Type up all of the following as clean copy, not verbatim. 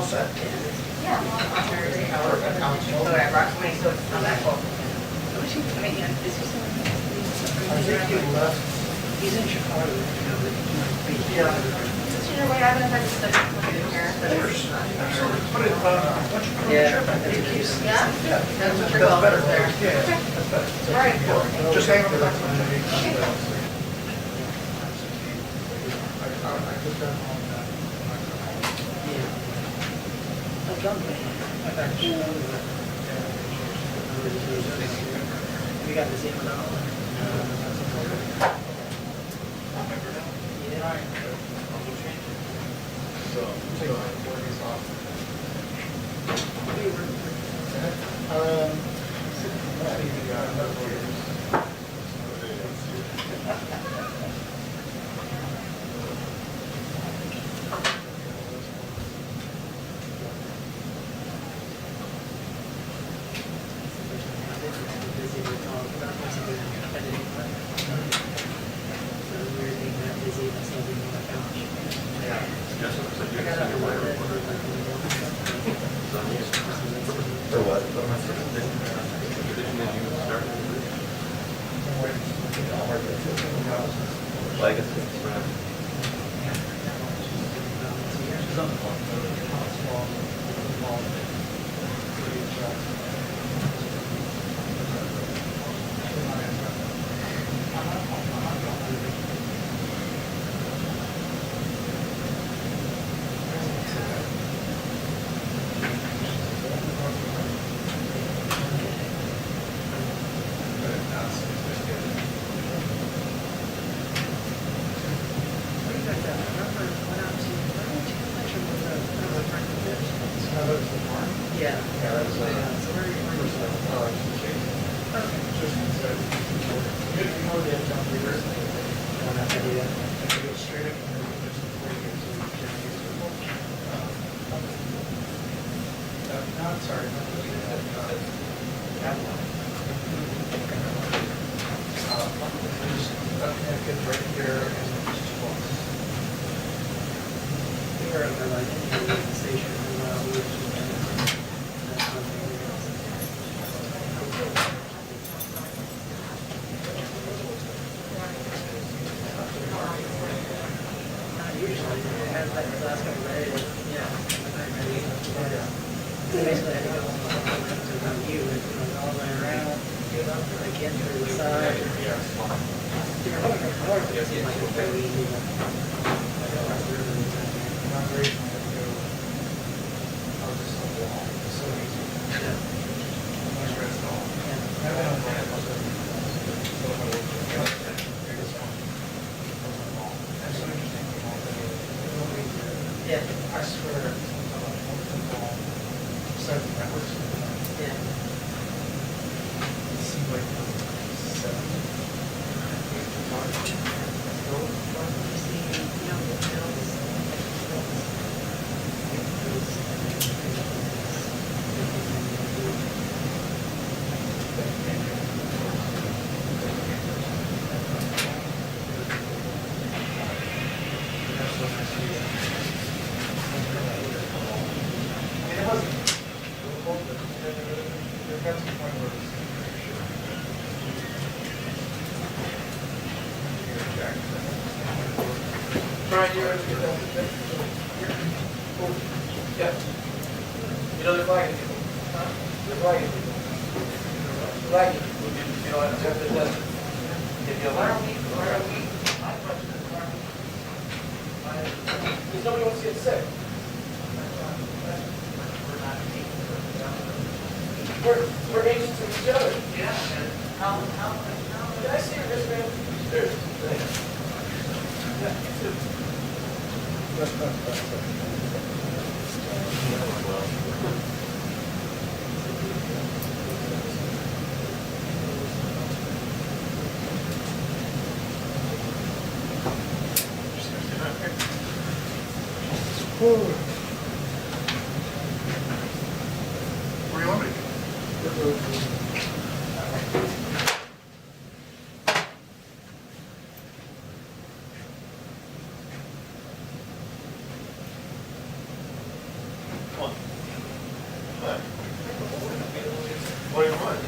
set. Yeah, well, I'm very great. I work at council. So I brought somebody, so it's not that cool. I wish he, I mean, yeah, is he still in I think he left. He's in Chicago. Yeah. Since you're way, I haven't had to study looking in here. Put it on, why don't you put it on Yeah. the trip? Yeah? Yeah. That's what That's your goal better. is there. Yeah, Okay. that's better. All right, cool. Just hang on the back. Okay. I put that on that. Yeah. I've done that. We got the same amount. Yeah. For what? Yeah. Right here and just two blocks. We were at the station and we were just not usually, it has like the last couple of days, yeah. Basically, I had to go on you, and all the way around, like in through the side. It seemed like it was very easy. Inauguration, I had to go, I was just on the wall, it's so easy. Yeah. Much rest at all. Yeah. I've been on the wall, so I worked with this one. That's so interesting. Yeah. I swear, football, seven networks. Yeah. It seemed like seven. Brian, you're, yeah. You know the flag? Huh? The flag. Flag. You know, if you allow me, because nobody wants to get sick. We're agents of each other. Yeah. How? Can I see your wristband? There. Yeah, you too. Where do you want me? What do you want?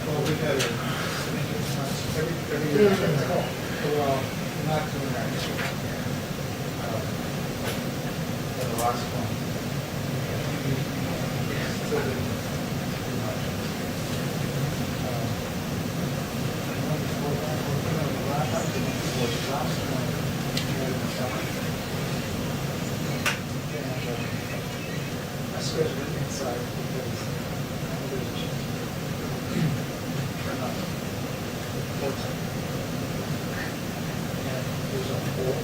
Well, we had every year. Well, not doing that. For the last one. So that, pretty much. Last one, we had in the summer. And I scheduled it inside because there's a chance. And there's a hole.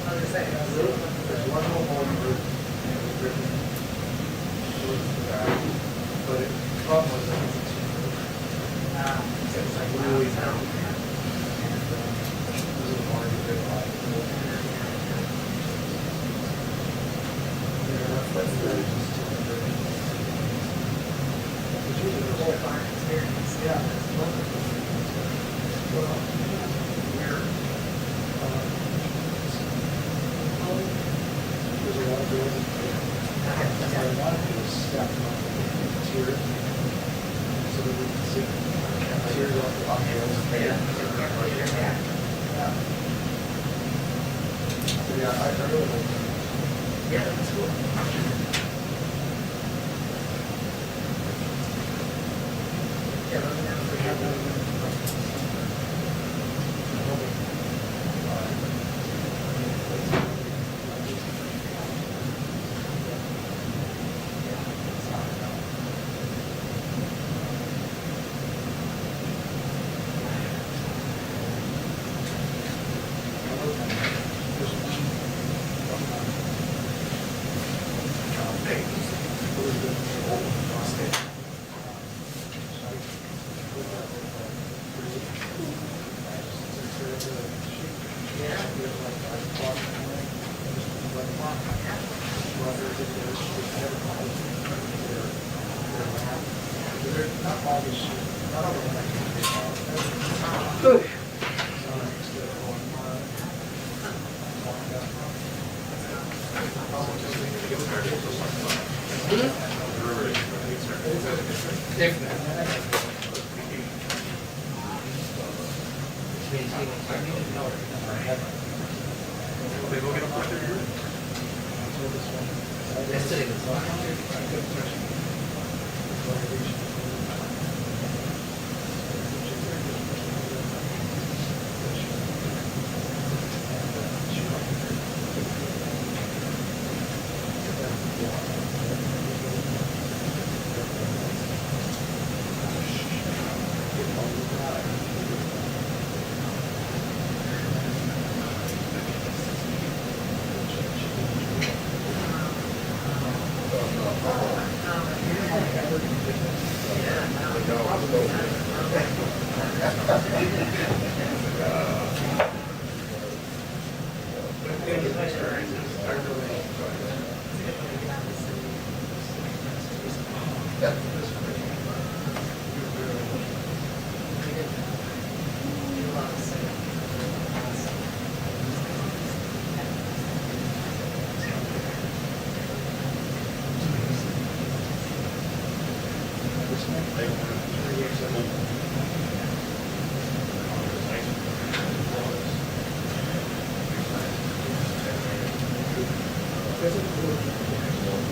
There's one little hole in the roof, and it was written, but the problem was that it's a tin roof. So it's like really down. And it was a hard to get by. That's really just tin roof. It's usually the whole fire experience. Yeah. Well, we're, there's a lot of doors in there. What I want to do is stack them up with tiers, so that we can see tiers off the rails. So yeah, I really like that. Yeah, that's cool. Yeah, let me know if we have that.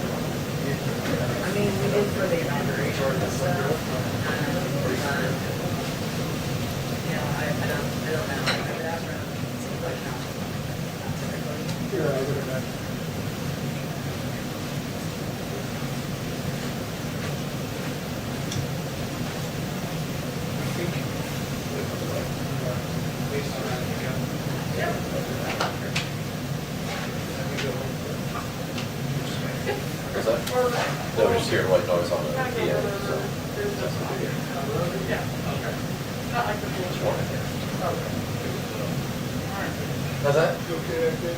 I mean, we did for the inauguration and stuff. You know, I don't know. Like the background seems like not typically. Yeah, I would imagine. Based on that, Yeah. Is that? No, we're just hearing white noise on the piano, so. Yeah, okay. Not like the full short. Okay. How's that? okay, I think,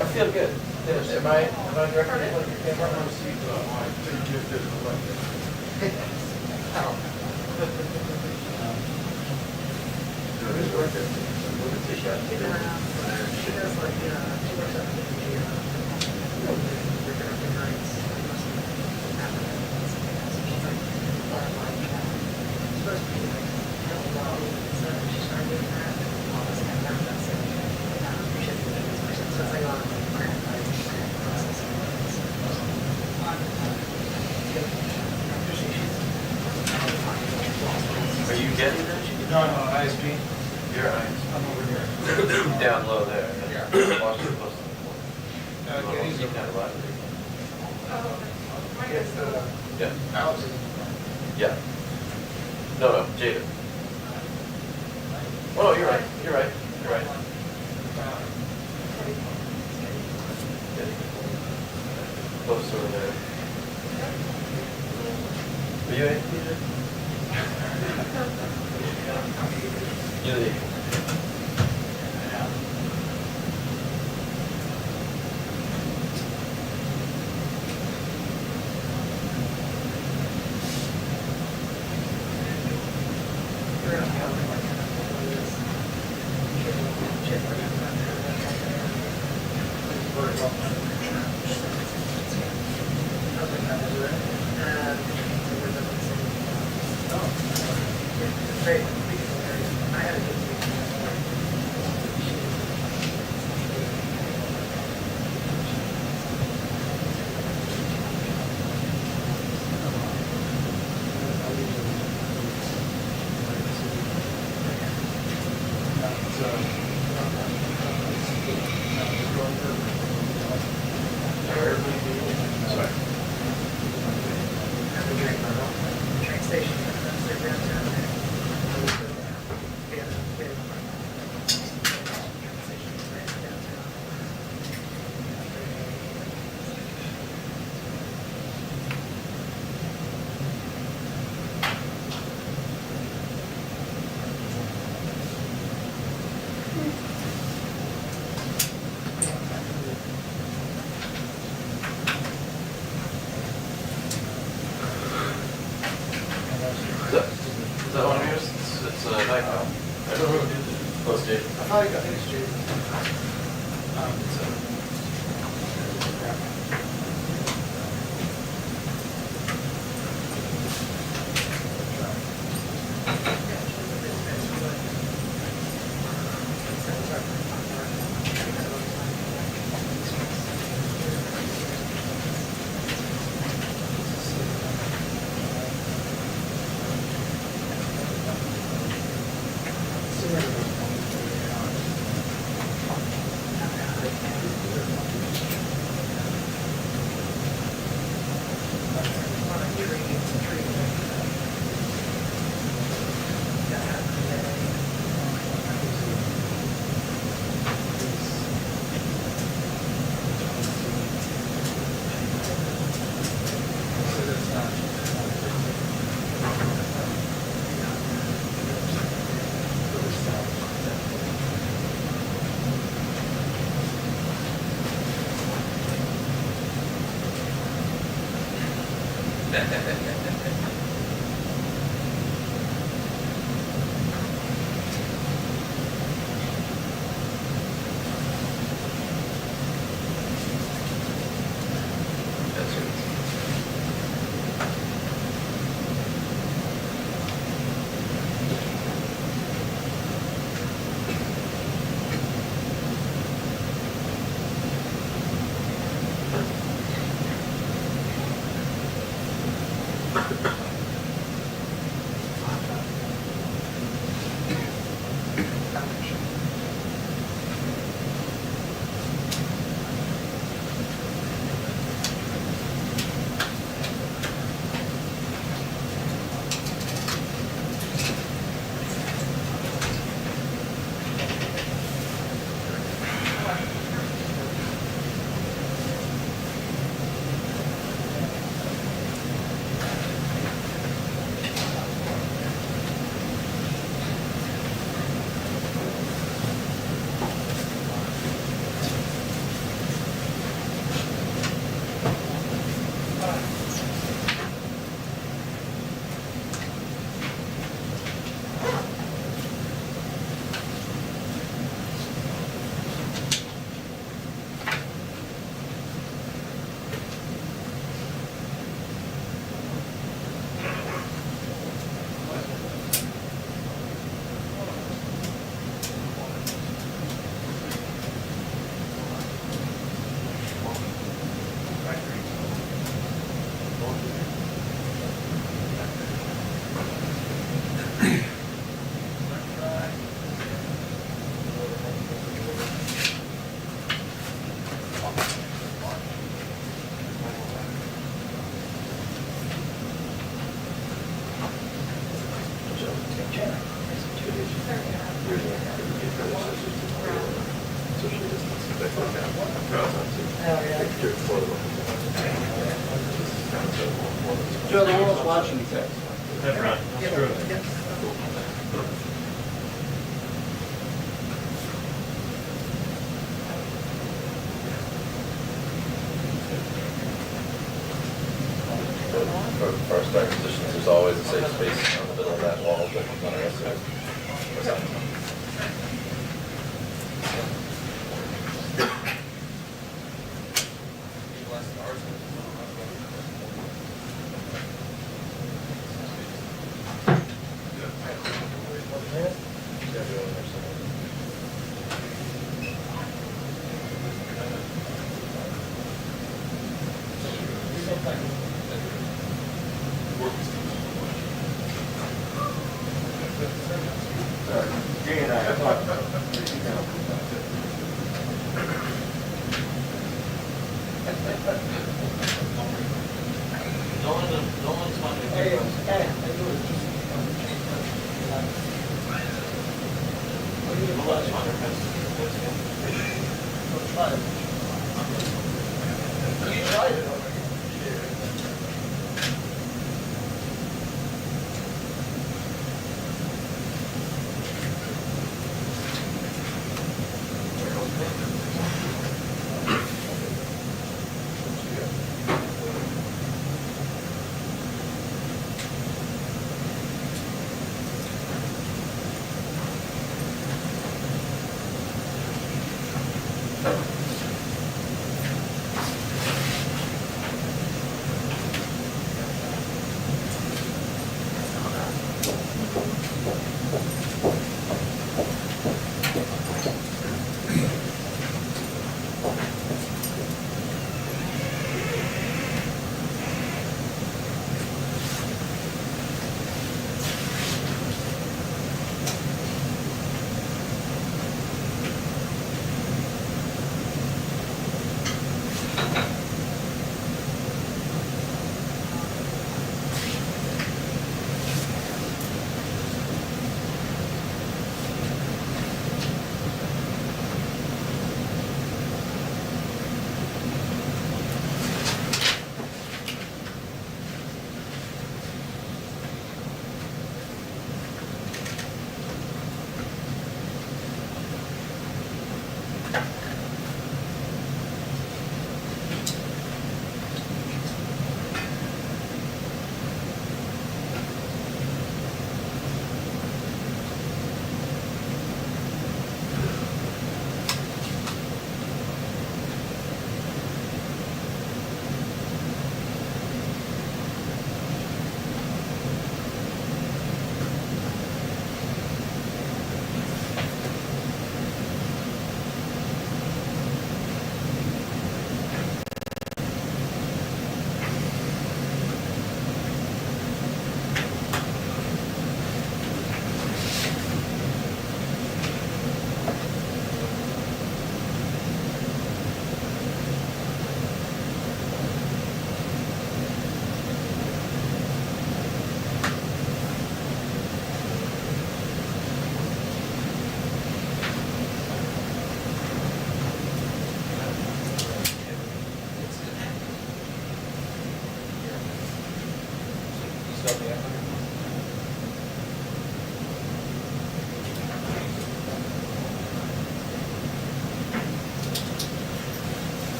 I feel good. Am I directly like your camera? it is worth it. She does like, she works up in the reproductive rights. She's like, supposed to be like, so she started doing that, and all this kind of stuff, so, we should do this person, so it's like on grant process. Are you getting that? No, ISP. You're right. I'm over here. Down low there. Yeah. Watch it close. Getty's Keep that alive. Yeah. Alex is. Yeah. No, Jada. Oh, no, you're right. You're right. You're right. Close over there. Are you in? You leave. Train station, they're downtown there. Is that one of yours? It's a night now. I don't know who did it. Oh, it's Jada. I think it's Jason. That's it. yeah. Joe, the world's watching you. That's right, that's true. For our starting positions, there's always a safe space in the middle of that wall, but none of us are. No one's funding. Hey, I do it. No one's funding. You tried it already.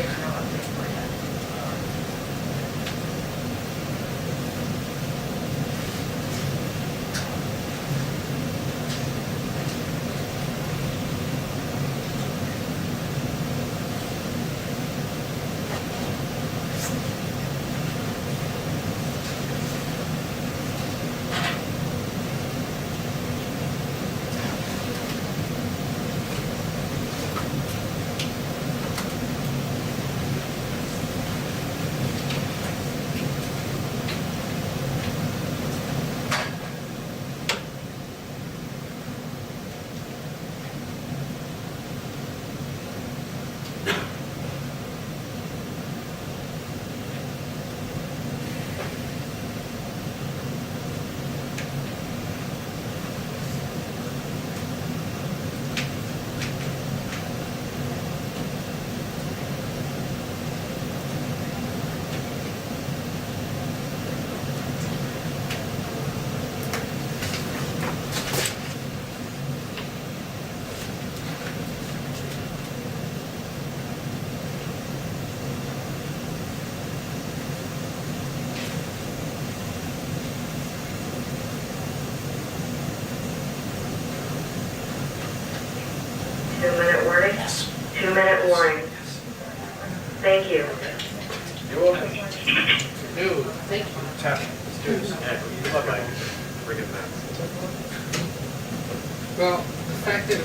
no update for you. Two-minute warning? Yes. 2-minute warning. Thank you. You're welcome. No, thank you. Tap. Let's do this. Good luck, Mike. Bring it back. Well, the fact that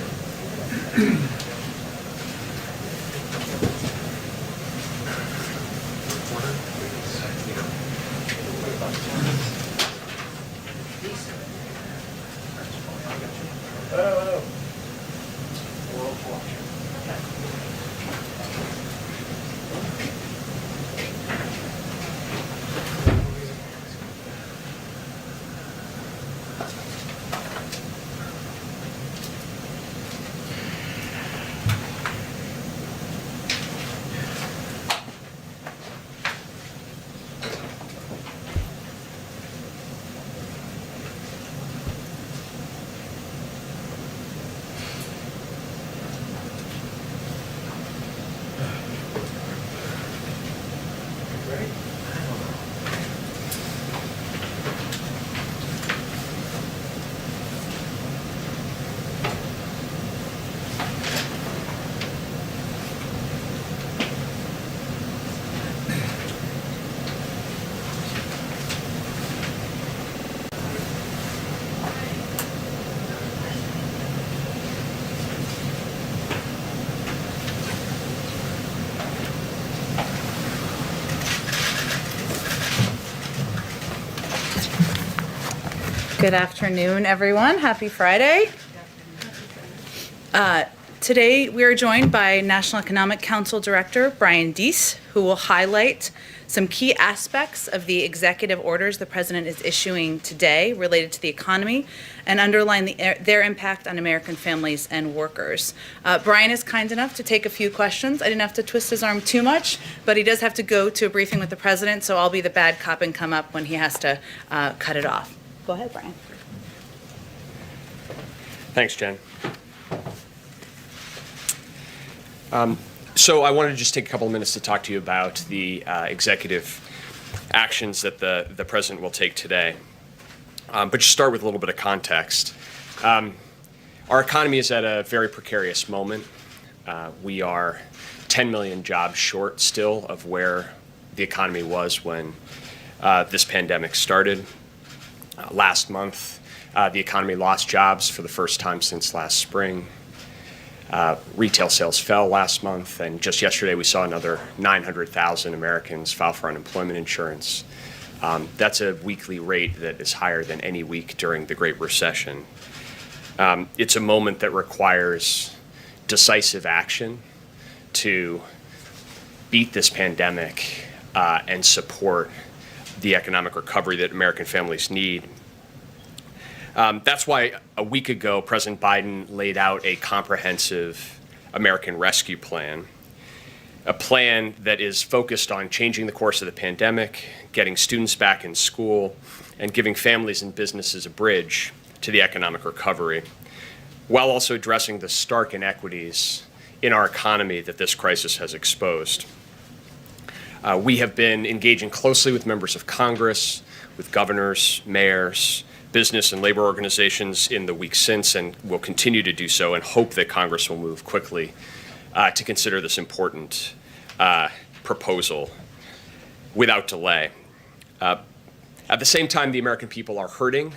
Oh, Good afternoon, everyone. Happy Friday. Today, we are joined by National Economic Council Director Brian Deese, who will highlight some key aspects of the executive orders the President is issuing today related to the economy and underline their impact on American families and workers. Brian is kind enough to take a few questions. I didn't have to twist his arm too much, but he does have to go to a briefing with the President, so I'll be the bad cop and come up when he has to cut it off. Go ahead, Brian. Thanks, Jen. So I wanted to just take a couple of minutes to talk to you about the executive actions that the President will take today. But just start with a little bit of context. Our economy is at a very precarious moment. We are 10 million jobs short still of where the economy was when this pandemic started. Last month, the economy lost jobs for the first time since last spring. Retail sales fell last month, and just yesterday we saw another 900,000 Americans file for unemployment insurance. That's a weekly rate that is higher than any week during the Great Recession. It's a moment that requires decisive action to beat this pandemic and support the economic recovery that American families need. That's why a week ago, President Biden laid out a comprehensive American Rescue Plan, a plan that is focused on changing the course of the pandemic, getting students back in school, and giving families and businesses a bridge to the economic recovery, while also addressing the stark inequities in our economy that this crisis has exposed. We have been engaging closely with members of Congress, with governors, mayors, business and labor organizations in the weeks since, and will continue to do so, and hope that Congress will move quickly to consider this important proposal without delay. At the same time, the American people are hurting,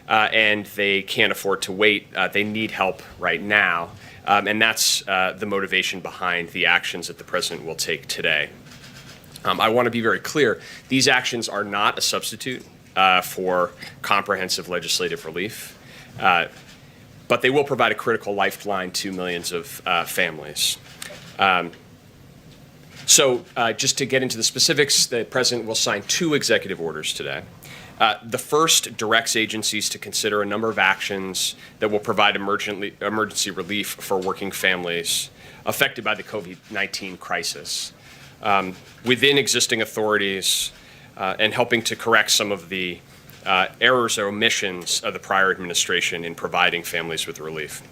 and they can't afford to wait. They need help right now, and that's the motivation behind the actions that the President will take today. I want to be very clear. These actions are not a substitute for comprehensive legislative relief, but they will provide a critical lifeline to millions of families. So just to get into the specifics, the President will sign 2 executive orders today. The first directs agencies to consider a number of actions that will provide emergency relief for working families affected by the COVID-19 crisis within existing authorities and helping to correct some of the errors or omissions of the prior administration in providing families with relief.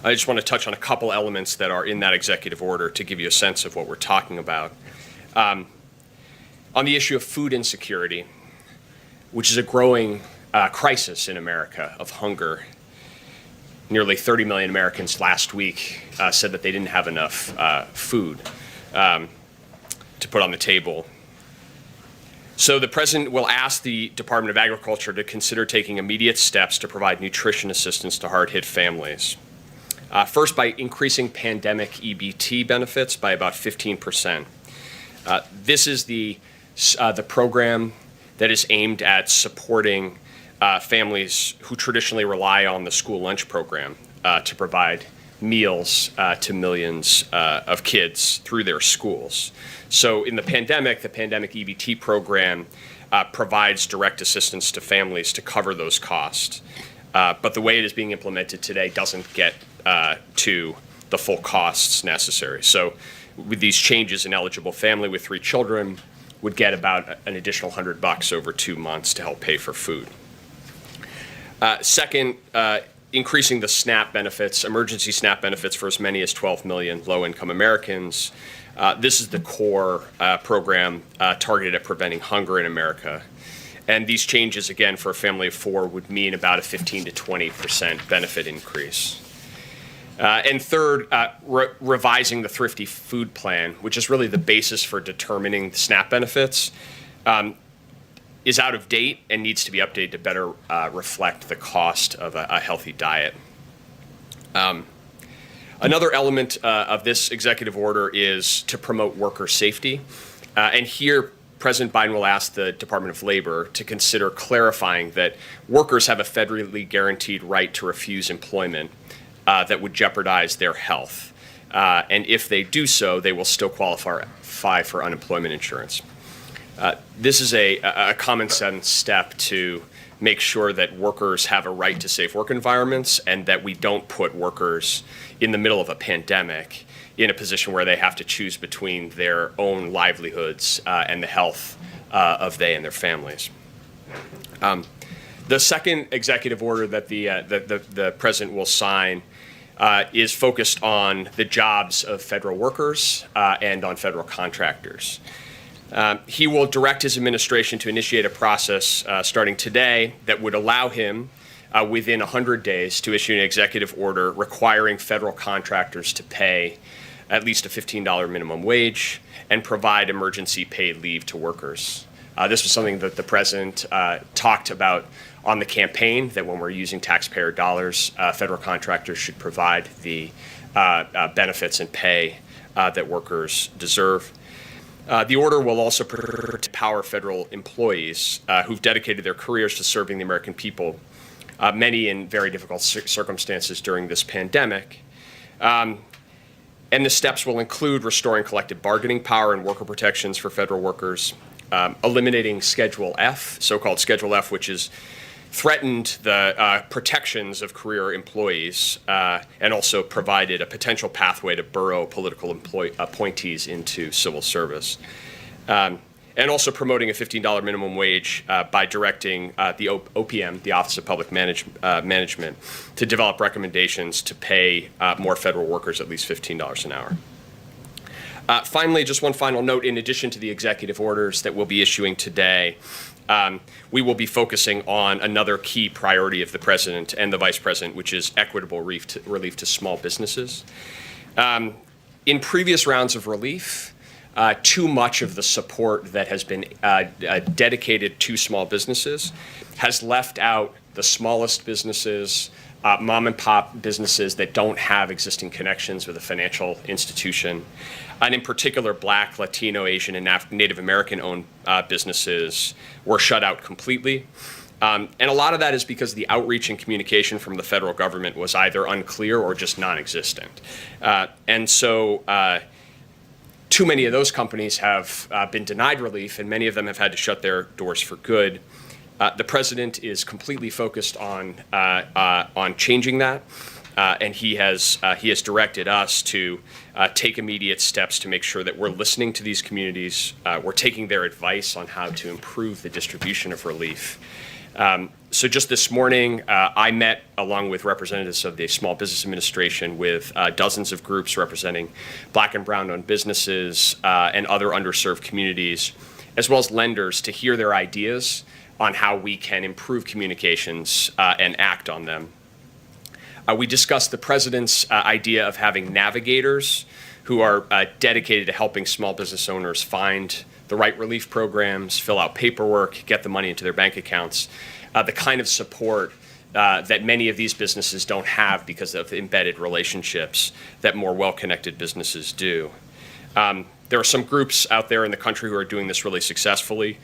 I just want to touch on a couple elements that are in that executive order to give you a sense of what we're talking about. On the issue of food insecurity, which is a growing crisis in America of hunger, nearly 30 million Americans last week said that they didn't have enough food to put on the table. So the President will ask the Department of Agriculture to consider taking immediate steps to provide nutrition assistance to hard-hit families. First, by increasing pandemic EBT benefits by about 15%. This is the program that is aimed at supporting families who traditionally rely on the school lunch program to provide meals to millions of kids through their schools. So in the pandemic EBT program provides direct assistance to families to cover those costs. But the way it is being implemented today doesn't get to the full costs necessary. So with these changes, an eligible family with 3 children would get about an additional $100 over 2 months to help pay for food. Second, increasing the SNAP benefits, emergency SNAP benefits for as many as 12 million low-income Americans. This is the core program targeted at preventing hunger in America. And these changes, again, for a family of 4 would mean about a 15 to 20% benefit increase. And third, revising the Thrifty Food Plan, which is really the basis for determining the SNAP benefits, is out of date and needs to be updated to better reflect the cost of a healthy diet. Another element of this executive order is to promote worker safety. And here, President Biden will ask the Department of Labor to consider clarifying that workers have a federally guaranteed right to refuse employment that would jeopardize their health. And if they do so, they will still qualify for unemployment insurance. This is a common sense step to make sure that workers have a right to safe work environments and that we don't put workers in the middle of a pandemic in a position where they have to choose between their own livelihoods and the health of they and their families. The second executive order that the President will sign is focused on the jobs of federal workers and on federal contractors. He will direct his administration to initiate a process starting today that would allow him within 100 days to issue an executive order requiring federal contractors to pay at least a $15 minimum wage and provide emergency paid leave to workers. This was something that the President talked about on the campaign, that when we're using taxpayer dollars, federal contractors should provide the benefits and pay that workers deserve. The order will also empower federal employees who've dedicated their careers to serving the American people, many in very difficult circumstances during this pandemic. And the steps will include restoring collective bargaining power and worker protections for federal workers, eliminating Schedule F, so-called Schedule F, which is threatened the protections of career employees and also provided a potential pathway to burrow political appointees into civil service. And also promoting a $15 minimum wage by directing the OPM, the Office of Public Management, to develop recommendations to pay more federal workers at least $15 an hour. Finally, just one final note, in addition to the executive orders that we'll be issuing today, we will be focusing on another key priority of the President and the Vice President, which is equitable relief to small businesses. In previous rounds of relief, too much of the support that has been dedicated to small businesses has left out the smallest businesses, mom and pop businesses that don't have existing connections with a financial institution, and in particular, Black, Latino, Asian, and Native American-owned businesses were shut out completely. And a lot of that is because the outreach and communication from the federal government was either unclear or just non-existent. And so too many of those companies have been denied relief, and many of them have had to shut their doors for good. The President is completely focused on changing that, and he has directed us to take immediate steps to make sure that we're listening to these communities, we're taking their advice on how to improve the distribution of relief. So just this morning, I met, along with representatives of the Small Business Administration, with dozens of groups representing Black and brown-owned businesses and other underserved communities, as well as lenders, to hear their ideas on how we can improve communications and act on them. We discussed the President's idea of having navigators who are dedicated to helping small business owners find the right relief programs, fill out paperwork, get the money into their bank accounts, the kind of support that many of these businesses don't have because of embedded relationships that more well-connected businesses do. There are some groups out there in the country who are doing this really successfully.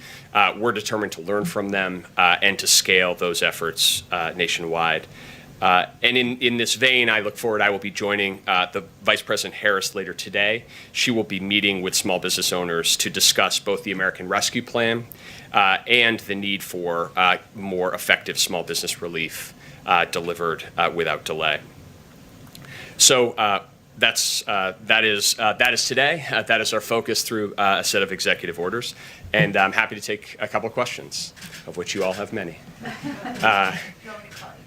We're determined to learn from them and to scale those efforts nationwide. And in this vein, I look forward, I will be joining the Vice President Harris later today. She will be meeting with small business owners to discuss both the American Rescue Plan and the need for more effective small business relief delivered without delay. So that is today. That is our focus through a set of executive orders. And I'm happy to take a couple of questions, of which you all have many.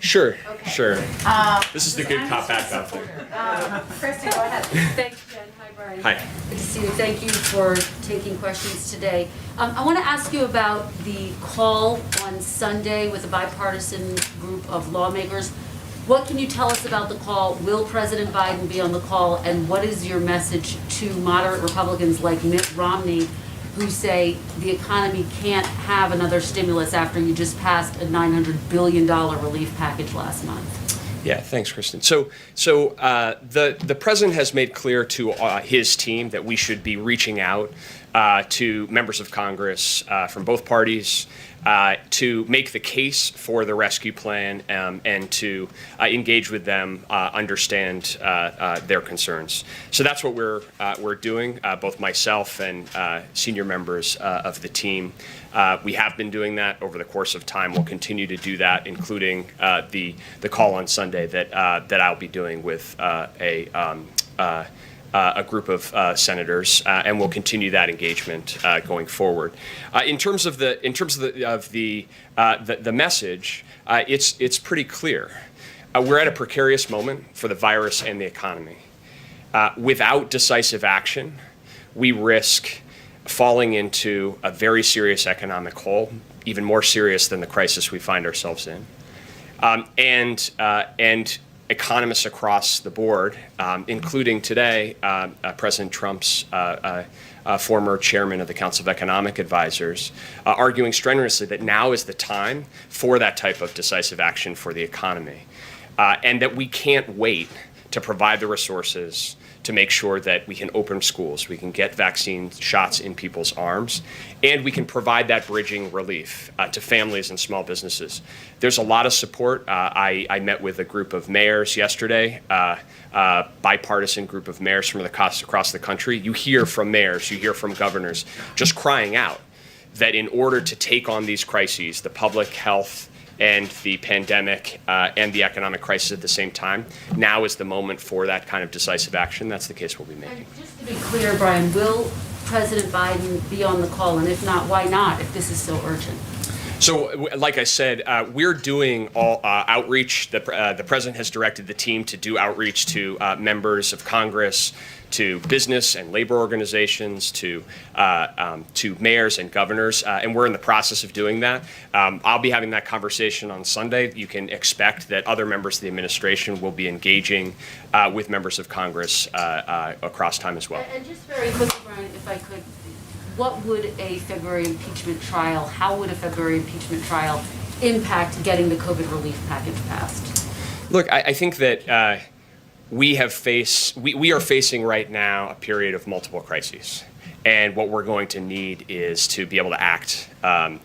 Sure, Okay. sure. This is the good cop, bad cop thing. Kristen, go ahead. Thank you, Jen. Hi, Brian. Hi. Good to see you. Thank you for taking questions today. I want to ask you about the call on Sunday with a bipartisan group of lawmakers. What can you tell us about the call? Will President Biden be on the call? And what is your message to moderate Republicans like Mitt Romney, who say the economy can't have another stimulus after you just passed a $900 billion relief package last month? Yeah, thanks, Kristen. So the President has made clear to his team that we should be reaching out to members of Congress from both parties to make the case for the rescue plan and to engage with them, understand their concerns. So that's what we're doing, both myself and senior members of the team. We have been doing that over the course of time. We'll continue to do that, including the call on Sunday that I'll be doing with a group of senators, and we'll continue that engagement going forward. In terms of the message, it's pretty clear. We're at a precarious moment for the virus and the economy. Without decisive action, we risk falling into a very serious economic hole, even more serious than the crisis we find ourselves in, and economists across the board, including today President Trump's former chairman of the Council of Economic Advisors, arguing strenuously that now is the time for that type of decisive action for the economy, and that we can't wait to provide the resources to make sure that we can open schools, we can get vaccine shots in people's arms, and we can provide that bridging relief to families and small businesses. There's a lot of support. I met with a group of mayors yesterday, bipartisan group of mayors from across the country. You hear from mayors, you hear from governors just crying out that in order to take on these crises, the public health and the pandemic and the economic crisis at the same time, now is the moment for that kind of decisive action. That's the case we'll be making. And just to be clear, Brian, will President Biden be on the call? And if not, why not, if this is so urgent? So, like I said, we're doing all outreach. The president has directed the team to do outreach to members of Congress, to business and labor organizations, to mayors and governors, and we're in the process of doing that. I'll be having that conversation on Sunday. You can expect that other members of the administration will be engaging with members of Congress across time as well. And just very quickly, Brian, if I could, what would a February impeachment trial, how would a February impeachment trial impact getting the COVID relief package passed? Look, I think that we are facing right now a period of multiple crises. And what we're going to need is to be able to act on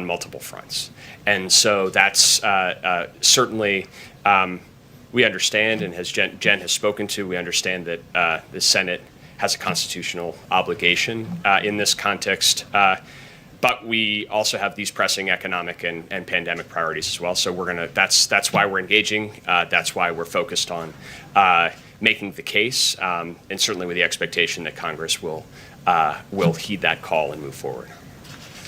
multiple fronts. And so that's certainly, we understand, and as Jen has spoken to, we understand that the Senate has a constitutional obligation in this context. But we also have these pressing economic and pandemic priorities as well. So that's why we're engaging. That's why we're focused on making the case, and certainly with the expectation that Congress will heed that call and move forward.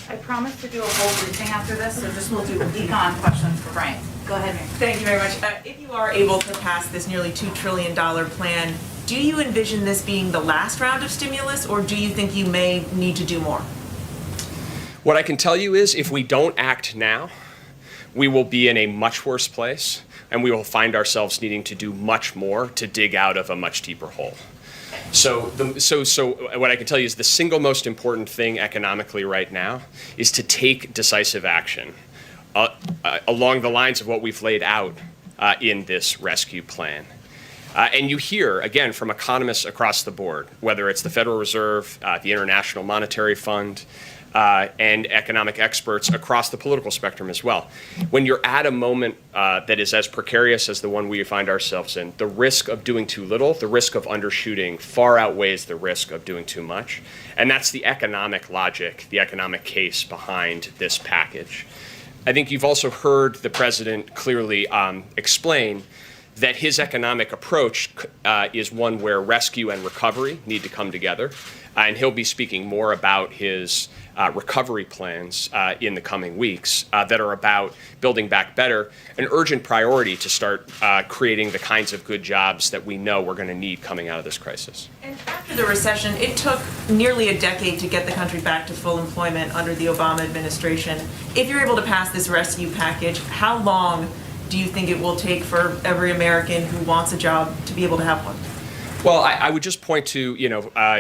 I promise to do a whole briefing after this, so just we'll do econ questions for Brian. Go ahead. Thank you very much. If you are able to pass this nearly $2 trillion plan, do you envision this being the last round of stimulus, or do you think you may need to do more? What I can tell you is if we don't act now, we will be in a much worse place, and we will find ourselves needing to do much more to dig out of a much deeper hole. So what I can tell you is the single most important thing economically right now is to take decisive action along the lines of what we've laid out in this rescue plan. And you hear, again, from economists across the board, whether it's the Federal Reserve, the International Monetary Fund, and economic experts across the political spectrum as well. When you're at a moment that is as precarious as the one we find ourselves in, the risk of doing too little, the risk of undershooting far outweighs the risk of doing too much. And that's the economic logic, the economic case behind this package. I think you've also heard the president clearly explain that his economic approach is one where rescue and recovery need to come together. And he'll be speaking more about his recovery plans in the coming weeks that are about building back better, an urgent priority to start creating the kinds of good jobs that we know we're going to need coming out of this crisis. And after the recession, it took nearly a decade to get the country back to full employment under the Obama administration. If you're able to pass this rescue package, how long do you think it will take for every American who wants a job to be able to have one? Well, I would just point to,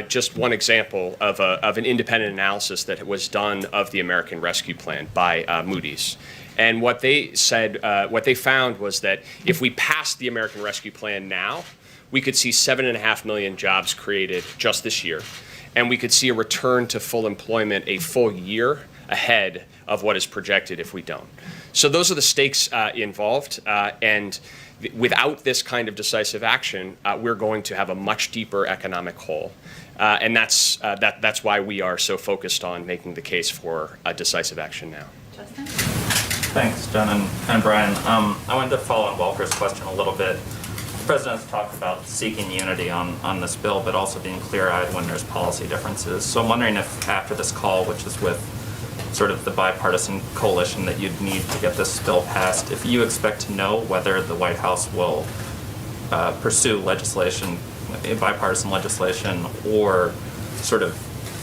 just one example of an independent analysis that was done of the American Rescue Plan by Moody's. And what they said, what they found was that if we passed the American Rescue Plan now, we could see 7.5 million jobs created just this year. And we could see a return to full employment a full year ahead of what is projected if we don't. So those are the stakes involved. And without this kind of decisive action, we're going to have a much deeper economic hole. And that's why we are so focused on making the case for decisive action now. Justin? Thanks, Jen and Brian. I wanted to follow on Walker's question a little bit. The president has talked about seeking unity on this bill, but also being clear-eyed when there's policy differences. So I'm wondering if after this call, which is with sort of the bipartisan coalition that you'd need to get this bill passed, if you expect to know whether the White House will pursue legislation, bipartisan legislation, or sort of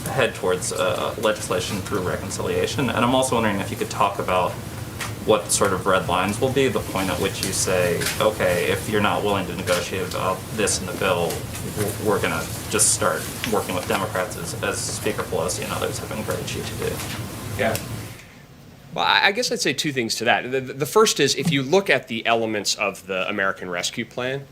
head towards legislation through reconciliation. And I'm also wondering if you could talk about what sort of red lines will be, the point at which you say, okay, if you're not willing to negotiate about this in the bill, we're going to just start working with Democrats, as Speaker Pelosi and others have encouraged you to do. Yeah. Well, I guess I'd say two things to that. The first is, if you look at the elements of the American Rescue Plan,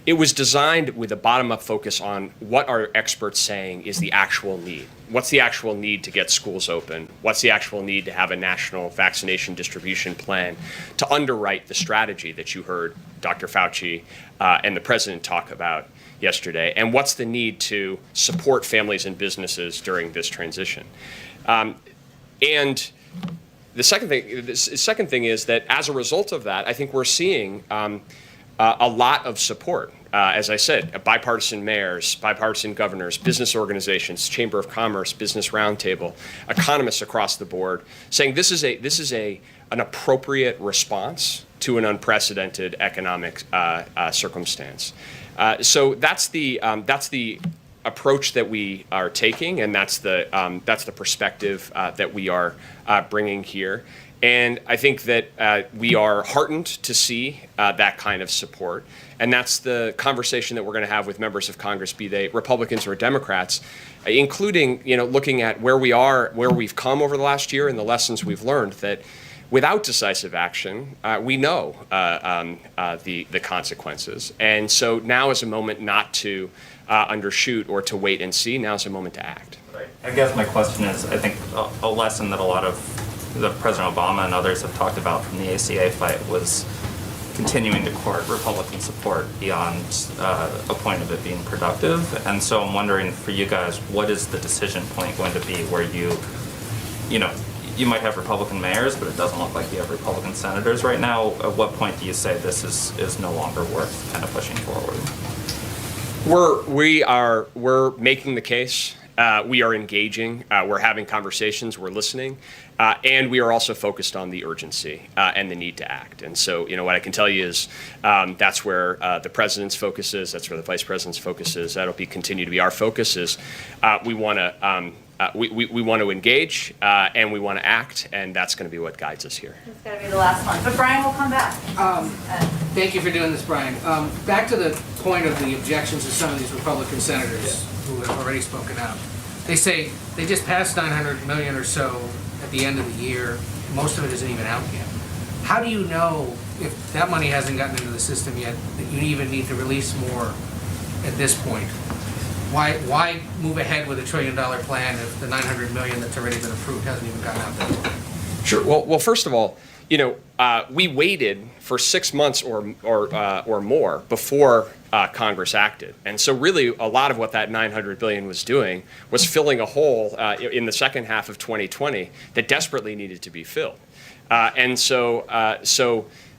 it was designed with a bottom-up focus on what are experts saying is the actual need. What's the actual need to get schools open? What's the actual need to have a national vaccination distribution plan to underwrite the strategy that you heard Dr. Fauci and the president talk about yesterday? And what's the need to support families and businesses during this transition? And the second thing is that as a result of that, I think we're seeing a lot of support as I said, bipartisan mayors, bipartisan governors, business organizations, Chamber of Commerce, Business Roundtable, economists across the board, saying this is an appropriate response to an unprecedented economic circumstance. So that's the approach that we are taking, and that's the perspective that we are bringing here. And I think that we are heartened to see that kind of support, and that's the conversation that we're going to have with members of Congress, be they Republicans or Democrats, including looking at where we are, where we've come over the last year, and the lessons we've learned. That without decisive action, we know the consequences, and so now is a moment not to undershoot or to wait and see. Now is a moment to act. Right. I guess my question is, I think a lesson that a lot of President Obama and others have talked about from the ACA fight was continuing to court Republican support beyond a point of it being productive. And so I'm wondering for you guys, what is the decision point going to be where you might have Republican mayors, but it doesn't look like you have Republican senators right now. At what point do you say this is no longer worth kind of pushing forward? We're making the case. We are engaging. We're having conversations. We're listening. And we are also focused on the urgency and the need to act. And so, what I can tell you is that's where the president's focus is. That's where the vice president's focus is. That'll continue to be our focus. Is we want to we want to engage and we want to act, and that's going to be what guides us here. It's going to be the last one, but Brian will come back. Thank you for doing this, Brian. Back to the point of the objections of some of these Republican senators who have already spoken out. They say they just passed $900 million or so at the end of the year. Most of it isn't even out yet. How do you know, if that money hasn't gotten into the system yet, that you even need to release more at this point? Why move ahead with $1 trillion plan if the $900 million that's already been approved hasn't even gotten out there? Sure. Well, first of all, we waited for 6 months or more before Congress acted, and so really a lot of what that $900 billion was doing was filling a hole in the second half of 2020 that desperately needed to be filled, and so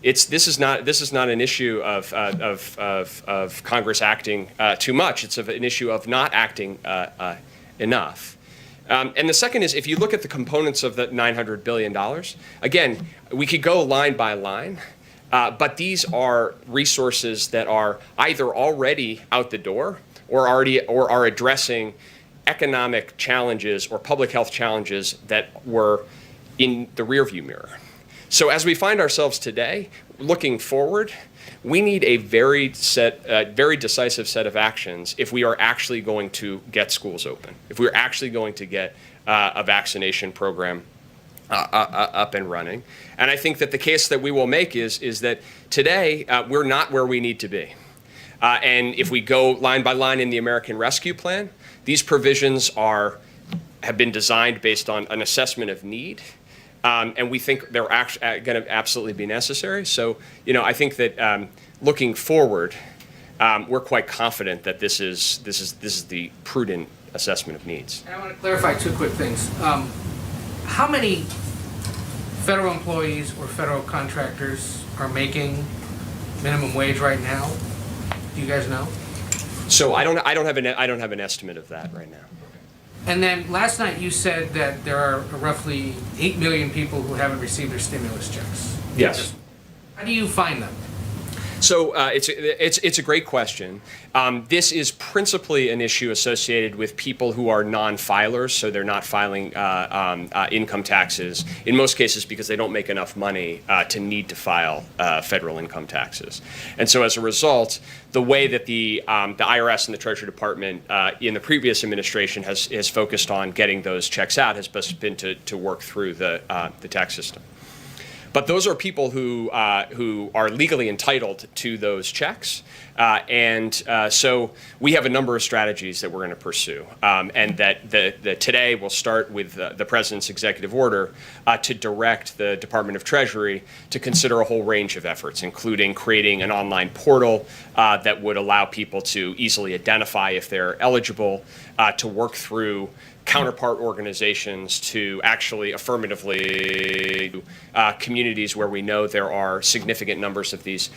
this is not an issue of Congress acting too much. It's an issue of not acting enough. And the second is, if you look at the components of the $900 billion, again, we could go line by line, but these are resources that are either already out the door or are addressing economic challenges or public health challenges that were in the rearview mirror. So as we find ourselves today, looking forward, we need a very decisive set of actions if we are actually going to get schools open, if we're actually going to get a vaccination program up and running. And I think that the case that we will make is that today we're not where we need to be. And if we go line by line in the American Rescue Plan, these provisions have been designed based on an assessment of need. And we think they're going to absolutely be necessary. So, I think that looking forward, we're quite confident that this is the prudent assessment of needs. And I want to clarify two quick things. How many federal employees or federal contractors are making minimum wage right now? Do you guys know? So I don't have an estimate of that right now. And then last night you said that there are roughly 8 million people who haven't received their stimulus checks. Yes. How do you find them? So it's a great question. This is principally an issue associated with people who are non-filers, so they're not filing income taxes, in most cases because they don't make enough money to need to file federal income taxes. And so as a result, the way that the IRS and the Treasury Department in the previous administration has focused on getting those checks out has been to work through the tax system. But those are people who are legally entitled to those checks, and so we have a number of strategies that we're going to pursue, and that today we'll start with the President's executive order to direct the Department of Treasury to consider a whole range of efforts, including creating an online portal that would allow people to easily identify if they're eligible, to work through counterpart organizations to actually affirmatively communities where we know there are significant numbers of these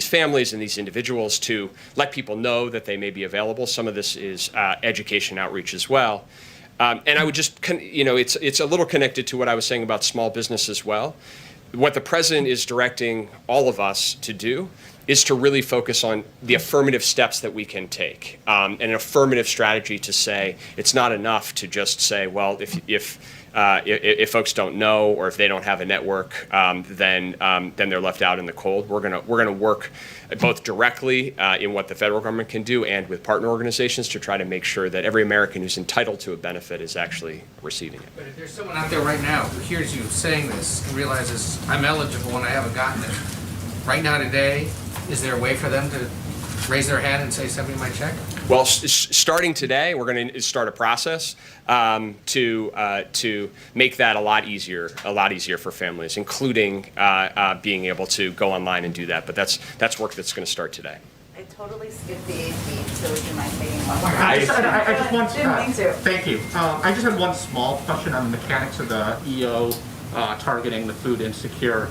families and these individuals to let people know that they may be available. Some of this is education outreach as well. And I would just, it's a little connected to what I was saying about small business as well. What the president is directing all of us to do is to really focus on the affirmative steps that we can take, and an affirmative strategy to say it's not enough to just say, well, if folks don't know or if they don't have a network, then they're left out in the cold. We're gonna work both directly in what the federal government can do and with partner organizations to try to make sure that every American who's entitled to a benefit is actually receiving it. But if there's someone out there right now who hears you saying this and realizes I'm eligible and I haven't gotten it, right now today, is there a way for them to raise their hand and say, send me my check? Well, starting today, we're going to start a process to make that a lot easier for families, including being able to go online and do that. But that's work that's going to start today. I totally skipped the AP, so would you mind taking one? I just want Didn't mean to. Thank you. I just have one small question on the mechanics of the EO targeting the food insecure.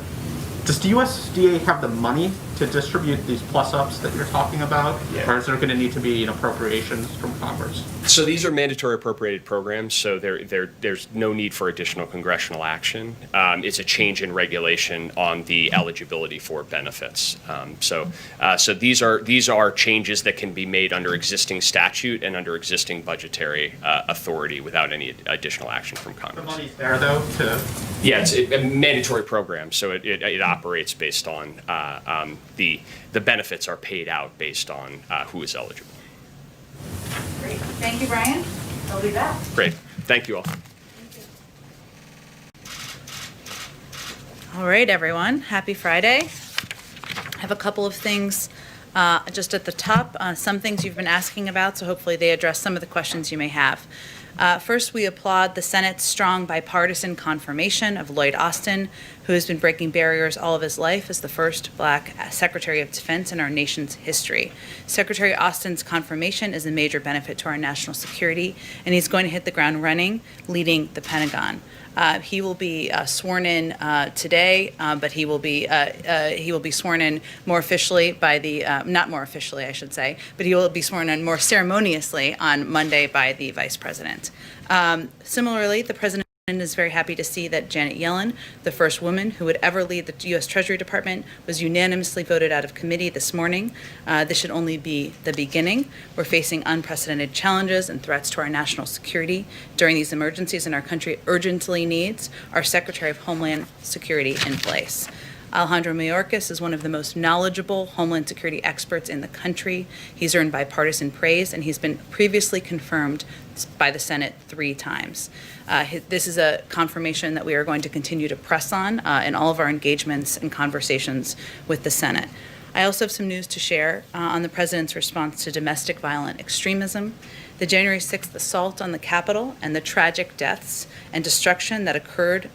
Does the USDA have the money to distribute these plus-ups that you're talking about? Yeah. Or is there going to need to be appropriations from Congress? So these are mandatory appropriated programs, so there's no need for additional congressional action. It's a change in regulation on the eligibility for benefits. So these are changes that can be made under existing statute and under existing budgetary authority without any additional action from Congress. The money's there, though, to... Yeah, it's a mandatory program, so it operates based on the benefits are paid out based on who is eligible. Great. Thank you, Brian. I'll be back. Great. Thank you all. All right, everyone. Happy Friday. I have a couple of things just at the top, some things you've been asking about, so hopefully they address some of the questions you may have. First, we applaud the Senate's strong bipartisan confirmation of Lloyd Austin, who has been breaking barriers all of his life as the first Black Secretary of Defense in our nation's history. Secretary Austin's confirmation is a major benefit to our national security, and he's going to hit the ground running, leading the Pentagon. He will be sworn in today, but he will be sworn in more officially by the, not more officially, I should say, but he will be sworn in more ceremoniously on Monday by the Vice President. Similarly, the President is very happy to see that Janet Yellen, the first woman who would ever lead the U.S. Treasury Department, was unanimously voted out of committee this morning. This should only be the beginning. We're facing unprecedented challenges and threats to our national security during these emergencies, and our country urgently needs our Secretary of Homeland Security in place. Alejandro Mayorkas is one of the most knowledgeable Homeland Security experts in the country. He's earned bipartisan praise, and he's been previously confirmed by the Senate 3 times. This is a confirmation that we are going to continue to press on in all of our engagements and conversations with the Senate. I also have some news to share on the President's response to domestic violent extremism. The January 6th assault on the Capitol and the tragic deaths and destruction that occurred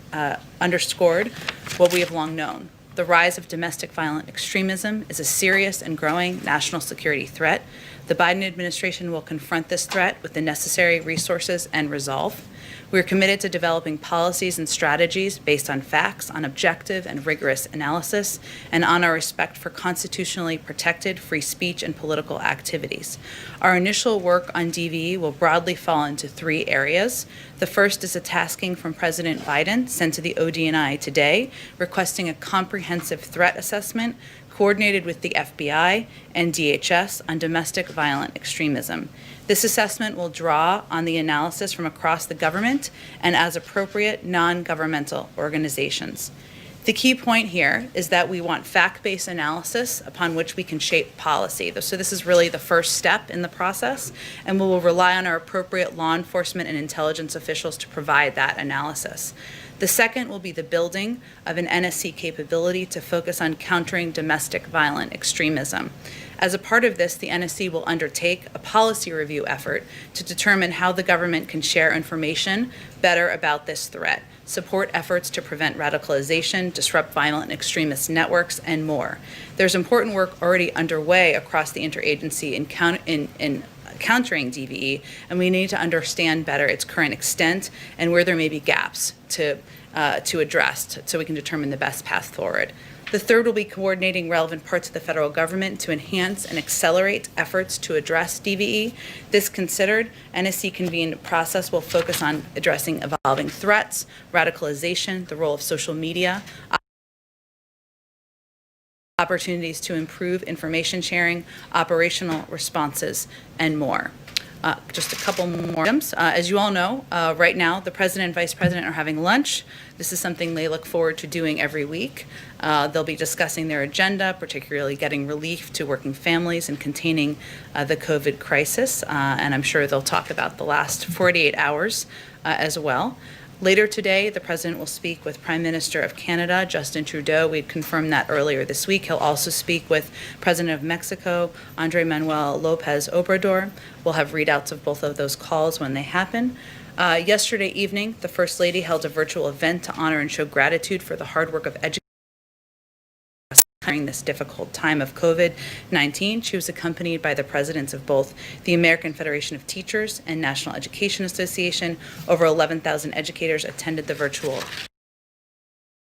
underscored what we have long known. The rise of domestic violent extremism is a serious and growing national security threat. The Biden administration will confront this threat with the necessary resources and resolve. We are committed to developing policies and strategies based on facts, on objective and rigorous analysis, and on our respect for constitutionally protected free speech and political activities. Our initial work on DVE will broadly fall into 3 areas. The first is a tasking from President Biden sent to the ODNI today, requesting a comprehensive threat assessment coordinated with the FBI and DHS on domestic violent extremism. This assessment will draw on the analysis from across the government and, as appropriate, non-governmental organizations. The key point here is that we want fact-based analysis upon which we can shape policy. So this is really the first step in the process, and we will rely on our appropriate law enforcement and intelligence officials to provide that analysis. The second will be the building of an NSC capability to focus on countering domestic violent extremism. As a part of this, the NSC will undertake a policy review effort to determine how the government can share information better about this threat, support efforts to prevent radicalization, disrupt violent extremist networks, and more. There's important work already underway across the interagency in countering DVE, and we need to understand better its current extent and where there may be gaps to address so we can determine the best path forward. The third will be coordinating relevant parts of the federal government to enhance and accelerate efforts to address DVE. This considered, NSC-convened process will focus on addressing evolving threats, radicalization, the role of social media, opportunities to improve information sharing, operational responses, and more. Just a couple more items. As you all know, right now, the president and vice president are having lunch. This is something they look forward to doing every week. They'll be discussing their agenda, particularly getting relief to working families and containing the COVID crisis. And I'm sure they'll talk about the last 48 hours as well. Later today, the president will speak with Prime Minister of Canada, Justin Trudeau. We had confirmed that earlier this week. He'll also speak with President of Mexico, Andrés Manuel López Obrador. We'll have readouts of both of those calls when they happen. Yesterday evening, the First Lady held a virtual event to honor and show gratitude for the hard work of educators during this difficult time of COVID-19. She was accompanied by the presidents of both the American Federation of Teachers and National Education Association. Over 11,000 educators attended the virtual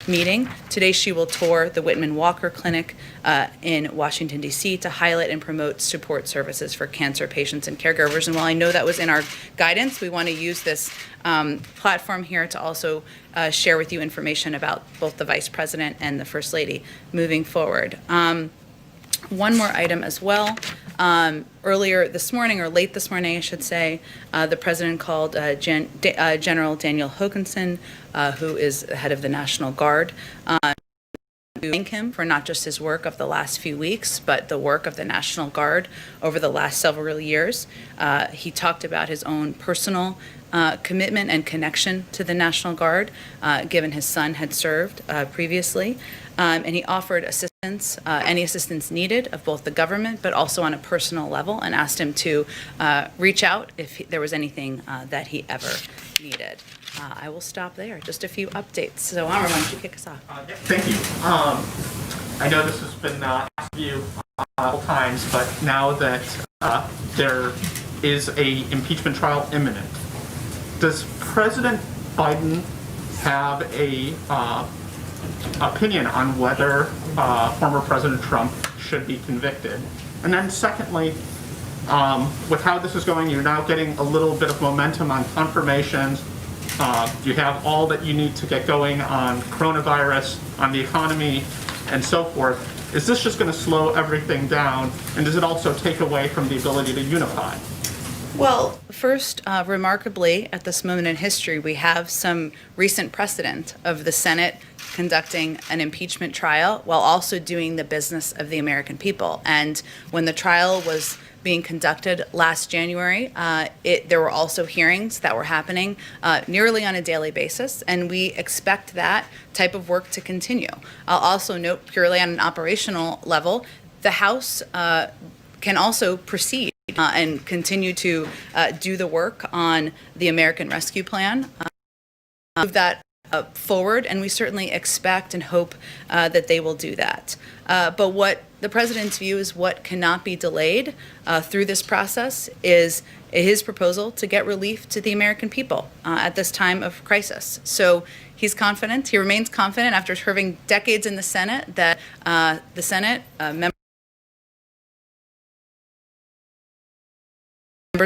meeting. Today she will tour the Whitman Walker Clinic in Washington, D.C. to highlight and promote support services for cancer patients and caregivers. And while I know that was in our guidance, we want to use this platform here to also share with you information about both the Vice President and the First Lady moving forward. One more item as well. Earlier this morning, or late this morning, I should say, the President called General Daniel Hokanson, who is the head of the National Guard, to thank him for not just his work of the last few weeks, but the work of the National Guard over the last several years. He talked about his own personal commitment and connection to the National Guard, given his son had served previously. And he offered assistance, any assistance needed of both the government, but also on a personal level, and asked him to reach out if there was anything that he ever needed. I will stop there. Just a few updates. So, Amar, why don't you kick us off? Thank you. I know this has been asked of you multiple times, but now that there is a impeachment trial imminent, does President Biden have a opinion on whether former President Trump should be convicted? And then secondly, with how this is going, you're now getting a little bit of momentum on confirmations. You have all that you need to get going on coronavirus, on the economy, and so forth. Is this just going to slow everything down? And does it also take away from the ability to unify? Well, first, remarkably, at this moment in history, we have some recent precedent of the Senate conducting an impeachment trial while also doing the business of the American people. And when the trial was being conducted last January, there were also hearings that were happening nearly on a daily basis, and we expect that type of work to continue. I'll also note, purely on an operational level, the House can also proceed and continue to do the work on the American Rescue Plan, move that forward, and we certainly expect and hope that they will do that. But what the president's view is, what cannot be delayed through this process is his proposal to get relief to the American people at this time of crisis. So he's confident, he remains confident after serving decades in the Senate, that the Senate members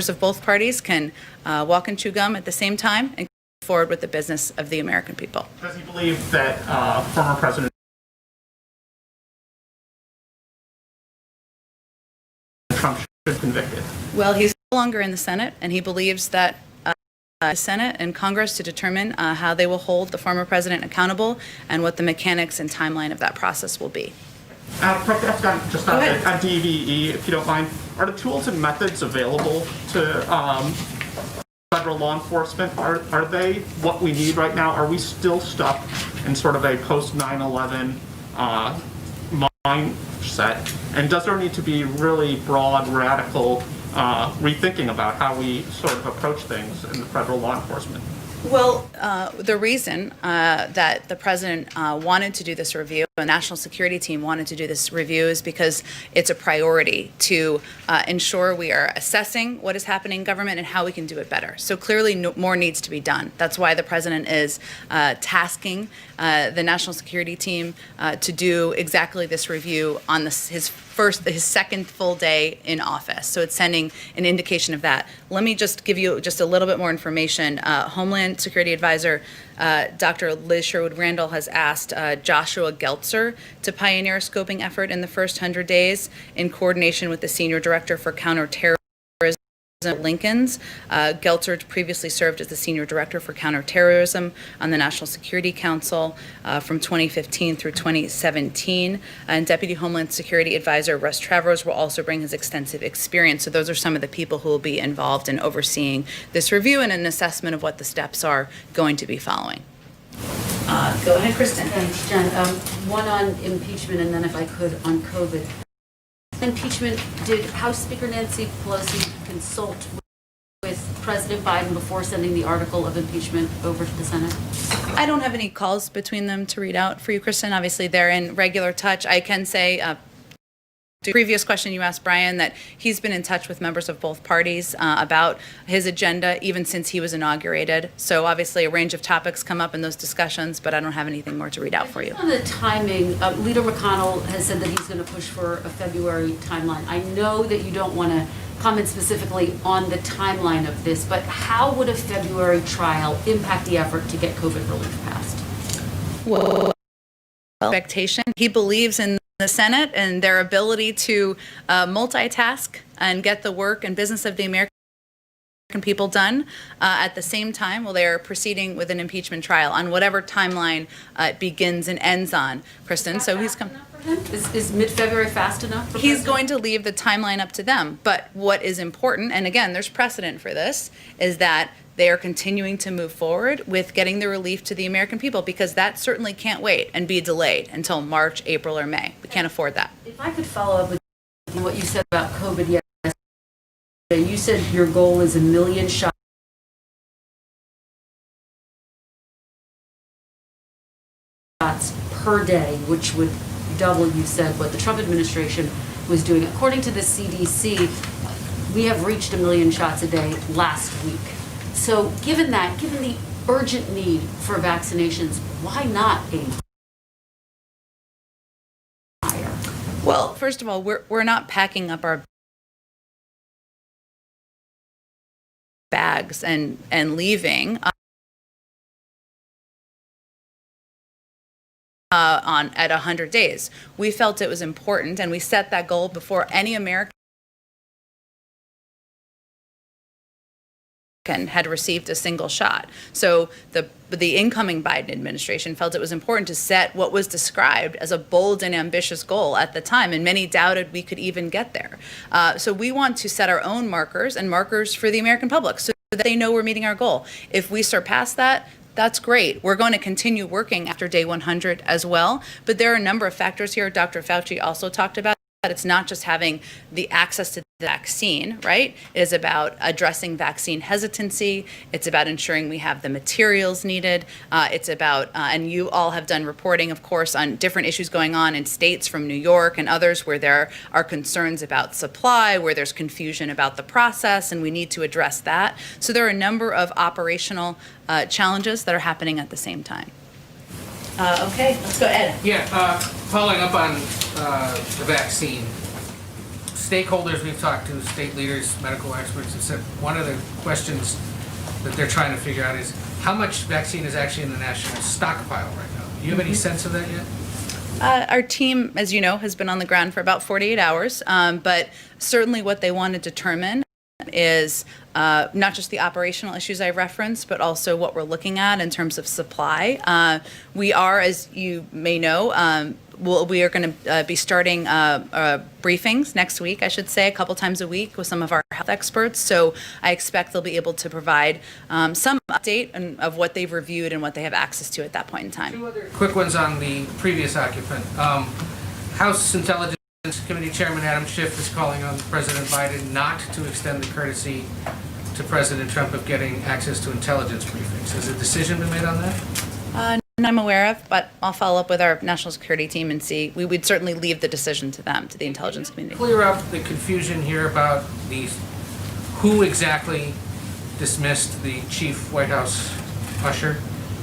of both parties can walk and chew gum at the same time and go forward with the business of the American people. Does he believe that former President Trump should be convicted? Well, he's no longer in the Senate, and he believes that the Senate and Congress to determine how they will hold the former president accountable and what the mechanics and timeline of that process will be. Just on DVE, if you don't mind, are the tools and methods available to federal law enforcement? Are they what we need right now? Are we still stuck in sort of a post-9/11 mindset? And does there need to be really broad, radical rethinking about how we sort of approach things in the federal law enforcement? Well, the reason that the president wanted to do this review, the national security team wanted to do this review, is because it's a priority to ensure we are assessing what is happening in government and how we can do it better. So clearly more needs to be done. That's why the president is tasking the national security team to do exactly this review on his second full day in office. So it's sending an indication of that. Let me just give you just a little bit more information. Homeland Security Advisor Dr. Liz Sherwood-Randall has asked Joshua Geltzer to pioneer a scoping effort in the first 100 days in coordination with the Senior Director for Counterterrorism Lincoln's. Geltzer previously served as the Senior Director for Counterterrorism on the National Security Council from 2015 through 2017. And Deputy Homeland Security Advisor Russ Travers will also bring his extensive experience. So those are some of the people who will be involved in overseeing this review and an assessment of what the steps are going to be following. Go ahead, Kristen. Thanks, Jen. One on impeachment, and then if I could on COVID. Impeachment, did House Speaker Nancy Pelosi consult with President Biden before sending the article of impeachment over to the Senate? I don't have any calls between them to read out for you, Kristen. Obviously, they're in regular touch. I can say, to the previous question you asked Brian, that he's been in touch with members of both parties about his agenda even since he was inaugurated. So obviously a range of topics come up in those discussions, but I don't have anything more to read out for you. On the timing, Leader McConnell has said that he's going to push for a February timeline. I know that you don't want to comment specifically on the timeline of this, but how would a February trial impact the effort to get COVID relief passed? Well, expectation. He believes in the Senate and their ability to multitask and get the work and business of the American people done at the same time while they're proceeding with an impeachment trial on whatever timeline it begins and ends on, Kristen. So he's come. Is mid-February fast enough? He's going to leave the timeline up to them. But what is important, and again, there's precedent for this, is that they are continuing to move forward with getting the relief to the American people, because that certainly can't wait and be delayed until March, April, or May. We can't afford that. If I could follow up with what you said about COVID yesterday, you said your goal is 1 million shots per day, which would double, you said, what the Trump administration was doing. According to the CDC, we have reached 1 million shots a day last week. So given the urgent need for vaccinations, why not aim higher? Well, first of all, we're not packing up our bags and leaving at 100 days. We felt it was important, and we set that goal before any American had received a single shot. So the incoming Biden administration felt it was important to set what was described as a bold and ambitious goal at the time, and many doubted we could even get there. So we want to set our own markers and markers for the American public so that they know we're meeting our goal. If we surpass that, that's great. We're going to continue working after day 100 as well. But there are a number of factors here. Dr. Fauci also talked about. It's not just having the access to the vaccine, right? It is about addressing vaccine hesitancy. It's about ensuring we have the materials needed. It's about, and you all have done reporting, of course, on different issues going on in states from New York and others where there are concerns about supply, where there's confusion about the process, and we need to address that. So there are a number of operational challenges that are happening at the same time. Okay, let's go, Ed. Yeah, following up on the vaccine, stakeholders we've talked to, state leaders, medical experts, have said one of the questions that they're trying to figure out is how much vaccine is actually in the national stockpile right now. Do you have any sense of that yet? Our team, as you know, has been on the ground for about 48 hours, but certainly what they want to determine is not just the operational issues I referenced, but also what we're looking at in terms of supply. We are, as you may know, we are going to be starting briefings next week, I should say, a couple times a week with some of our health experts. So I expect they'll be able to provide some update of what they've reviewed and what they have access to at that point in time. Two other quick ones on the previous occupant. House Intelligence Committee Chairman Adam Schiff is calling on President Biden not to extend the courtesy to to President Trump of getting access to intelligence briefings. Has a decision been made on that? None I'm aware of, but I'll follow up with our national security team and see. We would certainly leave the decision to them, to the intelligence community. Clear up the confusion here about who exactly dismissed the chief White House usher?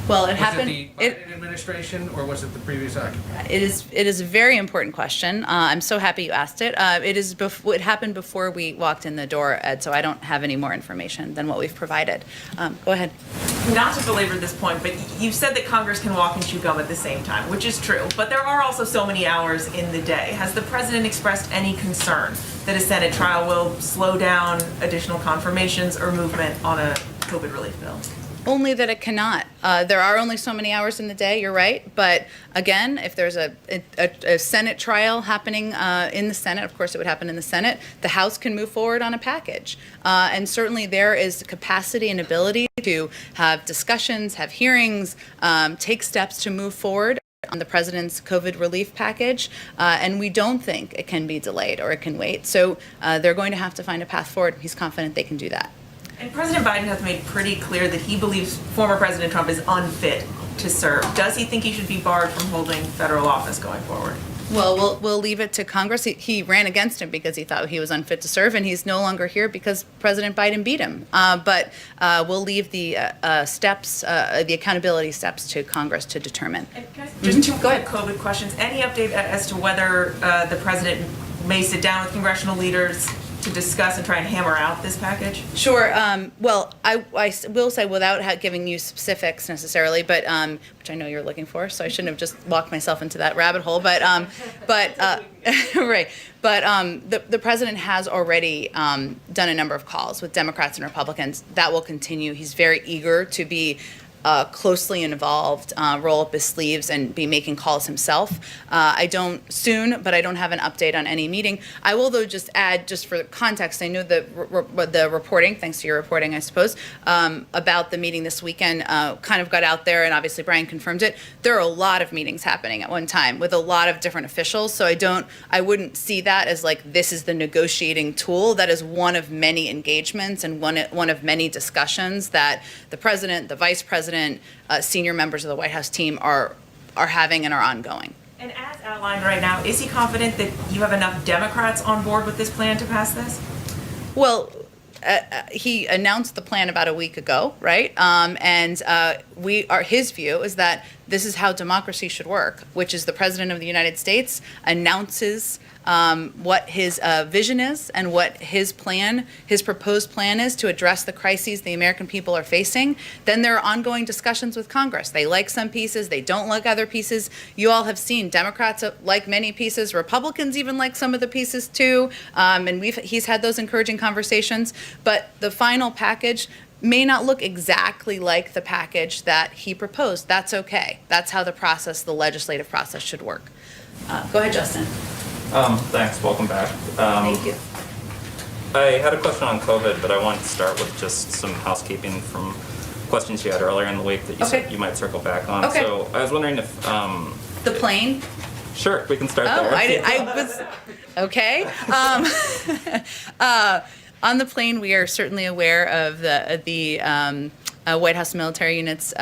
Well, it Was happened. it the Biden administration or was it the previous occupant? It is a very important question. I'm so happy you asked it. It happened before we walked in the door, Ed, so I don't have any more information than what we've provided. Go ahead. Not to belabor this point, but you said that Congress can walk and chew gum at the same time, which is true. But there are also so many hours in the day. Has the president expressed any concern that a Senate trial will slow down additional confirmations or movement on a COVID relief bill? Only that it cannot. There are only so many hours in the day, you're right. But again, if there's a Senate trial happening in the Senate, of course it would happen in the Senate, the House can move forward on a package. And certainly there is capacity and ability to have discussions, have hearings, take steps to move forward on the president's COVID relief package, and we don't think it can be delayed or it can wait. So they're going to have to find a path forward. He's confident they can do that. And President Biden has made pretty clear that he believes former President Trump is unfit to serve. Does he think he should be barred from holding federal office going forward? Well, we'll leave it to Congress. He ran against him because he thought he was unfit to serve, and he's no longer here because President Biden beat him. But we'll leave the steps, the accountability steps to Congress to determine. And can I just two quick COVID questions. Any update as to whether the president may sit down with congressional leaders to discuss and try and hammer out this package? Sure. Well, I will say without giving you specifics necessarily, but which I know you're looking for, so I shouldn't have just walked myself into that rabbit hole. But right. But the president has already done a number of calls with Democrats and Republicans. That will continue. He's very eager to be closely involved, roll up his sleeves and be making calls himself. I don't have an update on any meeting. I will, though, just add, just for context, I know the reporting, thanks to your reporting, I suppose, about the meeting this weekend kind of got out there, and obviously Brian confirmed it. There are a lot of meetings happening at one time with a lot of different officials, so I wouldn't see that as like this is the negotiating tool. That is one of many engagements and one of many discussions that the president, the vice president, senior members of the White House team are having and are ongoing. And as outlined right now, is he confident that you have enough Democrats on board with this plan to pass this? Well, he announced the plan about a week ago, right? His view is that this is how democracy should work, which is the president of the United States announces what his vision is and what his proposed plan is to address the crises the American people are facing. Then there are ongoing discussions with Congress. They like some pieces, they don't like other pieces. You all have seen Democrats like many pieces, Republicans even like some of the pieces too, and he's had those encouraging conversations. But the final package may not look exactly like the package that he proposed. That's okay. That's how the legislative process should work. Go ahead, Justin. Thanks, welcome back. Thank you. I had a question on COVID, but I wanted to start with just some housekeeping from questions you had earlier in the week that you said you might circle back on. Okay. So I was wondering if... The plane? Sure, we can start there. I was, okay. On the plane, we are certainly aware of the White House military unit's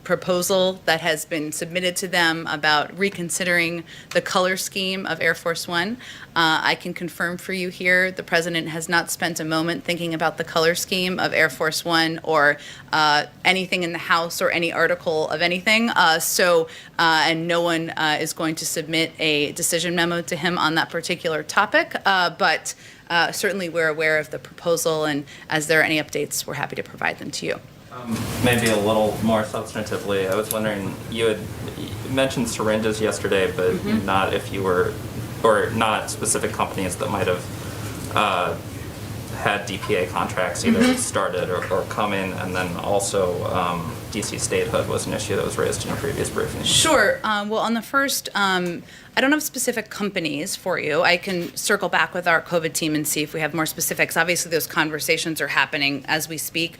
proposal that has been submitted to them about reconsidering the color scheme of Air Force One. I can confirm for you here, the president has not spent a moment thinking about the color scheme of Air Force One or anything in the House or any article of anything. And no one is going to submit a decision memo to him on that particular topic. But certainly we're aware of the proposal, and as there are any updates, we're happy to provide them to you. Maybe a little more substantively, I was wondering, you had mentioned syringes yesterday, but not if you were, or not specific companies that might have had DPA contracts either started or coming, and then also DC statehood was an issue that was raised in a previous briefing. Sure. Well, on the first, I don't have specific companies for you. I can circle back with our COVID team and see if we have more specifics. Obviously, those conversations are happening as we speak.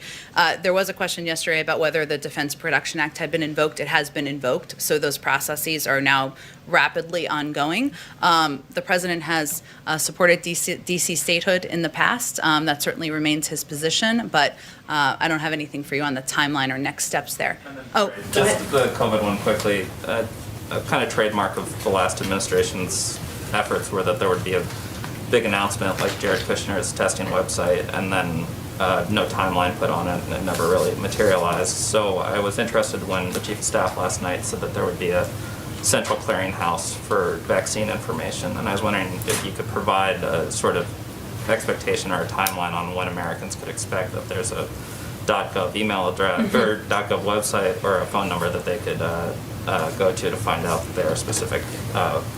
There was a question yesterday about whether the Defense Production Act had been invoked. It has been invoked, so those processes are now rapidly ongoing. The president has supported DC statehood in the past, That certainly remains his position, but I don't have anything for you on the timeline or next steps there. Oh, go ahead. Just the COVID one quickly. A kind of trademark of the last administration's efforts were that there would be a big announcement like Jared Kushner's testing website, and then no timeline put on it, and it never really materialized. So I was interested when the chief of staff last night said that there would be a central clearinghouse for vaccine information, and I was wondering if you could provide a sort of expectation or a timeline on when Americans could expect that there's a .gov email address or .gov website or a phone number that they could go to find out their specific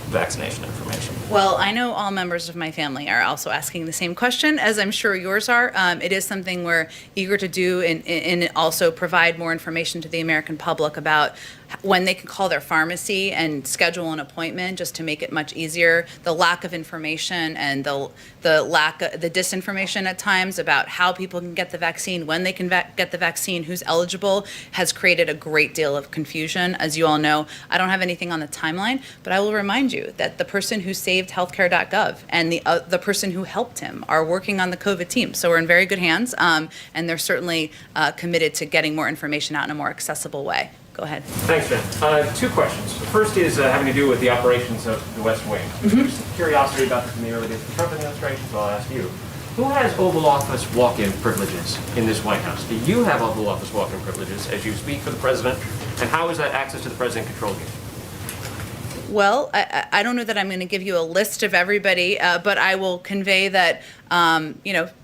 vaccination information. Well, I know all members of my family are also asking the same question, as I'm sure yours are. It is something we're eager to do and also provide more information to the American public about when they can call their pharmacy and schedule an appointment, just to make it much easier. The lack of information and the disinformation at times about how people can get the vaccine, when they can get the vaccine, who's eligible, has created a great deal of confusion. As you all know, I don't have anything on the timeline, but I will remind you that the person who saved healthcare.gov and the person who helped him are working on the COVID team. So we're in very good hands, and they're certainly committed to getting more information out in a more accessible way. Go ahead. Thanks, Jen. Two questions. The first is having to do with the operations of the West Wing. There's some curiosity about this in the early days of the Trump administration, so I'll ask you. Who has Oval Office walk-in privileges in this White House? Do you have Oval Office walk-in privileges as you speak for the president? And how is that access to the president controlled here? Well, I don't know that I'm going to give you a list of everybody, but I will convey that,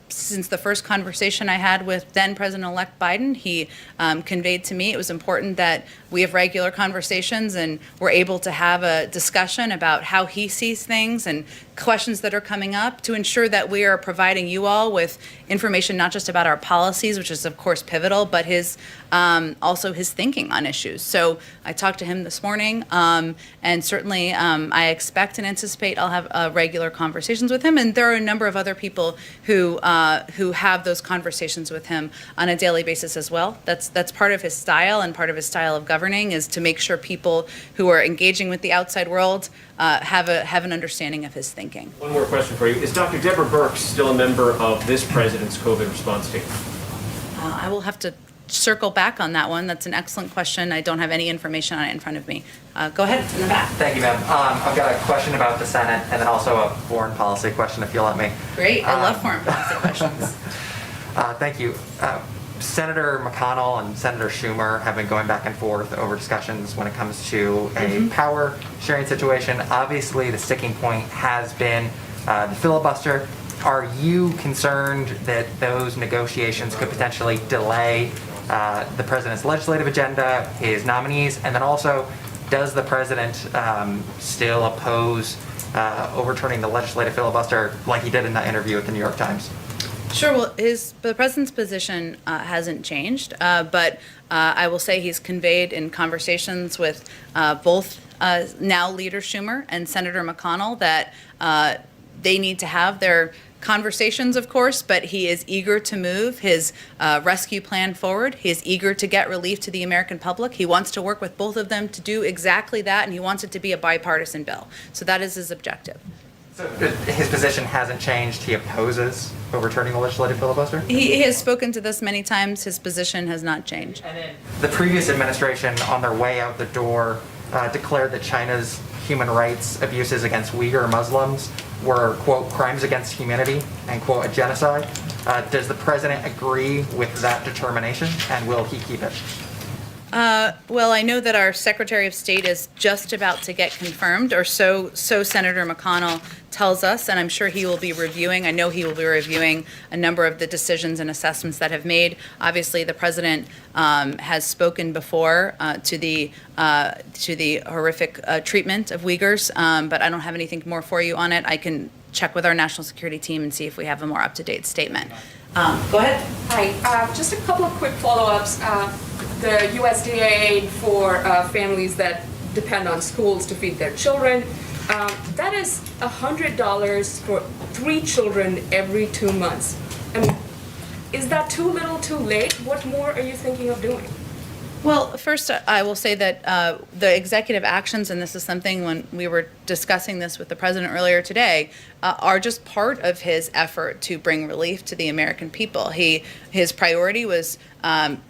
since the first conversation I had with then President-elect Biden, he conveyed to me it was important that we have regular conversations and we're able to have a discussion about how he sees things and questions that are coming up to ensure that we are providing you all with information not just about our policies, which is of course pivotal, but his also his thinking on issues. So I talked to him this morning, and certainly I expect and anticipate I'll have regular conversations with him. And there are a number of other people who have those conversations with him on a daily basis as well. That's part of his style, and part of his style of governing is to make sure people who are engaging with the outside world have an understanding of his thinking. One more question for you. Is Dr. Deborah Birx still a member of this president's COVID response team? I will have to circle back on that one. That's an excellent question. I don't have any information on it in front of me. Go ahead, in the back. Thank you, ma'am. I've got a question about the Senate and then also a foreign policy question, if you'll let me. Great. I love foreign policy questions. Thank you. Senator McConnell and Senator Schumer have been going back and forth over discussions when it comes to a power sharing situation. Obviously, the sticking point has been the filibuster. Are you concerned that those negotiations could potentially delay the president's legislative agenda, his nominees, and then also, does the president still oppose overturning the legislative filibuster like he did in that interview with the New York Times? Sure. Well, the president's position hasn't changed, but I will say he's conveyed in conversations with both now Leader Schumer and Senator McConnell that they need to have their conversations, of course, but he is eager to move his rescue plan forward. He is eager to get relief to the American public. He wants to work with both of them to do exactly that, and he wants it to be a bipartisan bill. So that is his objective. So his position hasn't changed. He opposes overturning the legislative filibuster? He has spoken to this many times. His position has not changed. The previous administration, on their way out the door, declared that China's human rights abuses against Uyghur Muslims were, quote, crimes against humanity, and, quote, a genocide. Does the president agree with that determination, and will he keep it? Well, I know that our Secretary of State is just about to get confirmed, or so Senator McConnell tells us, and I'm sure he will be reviewing. I know he will be reviewing a number of the decisions and assessments that have made. Obviously, the president has spoken before to the horrific treatment of Uyghurs, but I don't have anything more for you on it. I can check with our national security team and see if we have a more up-to-date statement. Go ahead. Hi. Just a couple of quick follow-ups. The USDA aid for families that depend on schools to feed their children, that is $100 for 3 children every 2 months. I mean, is that too little, too late? What more are you thinking of doing? Well, first, I will say that the executive actions, and this is something when we were discussing this with the president earlier today, are just part of his effort to bring relief to the American people. His priority was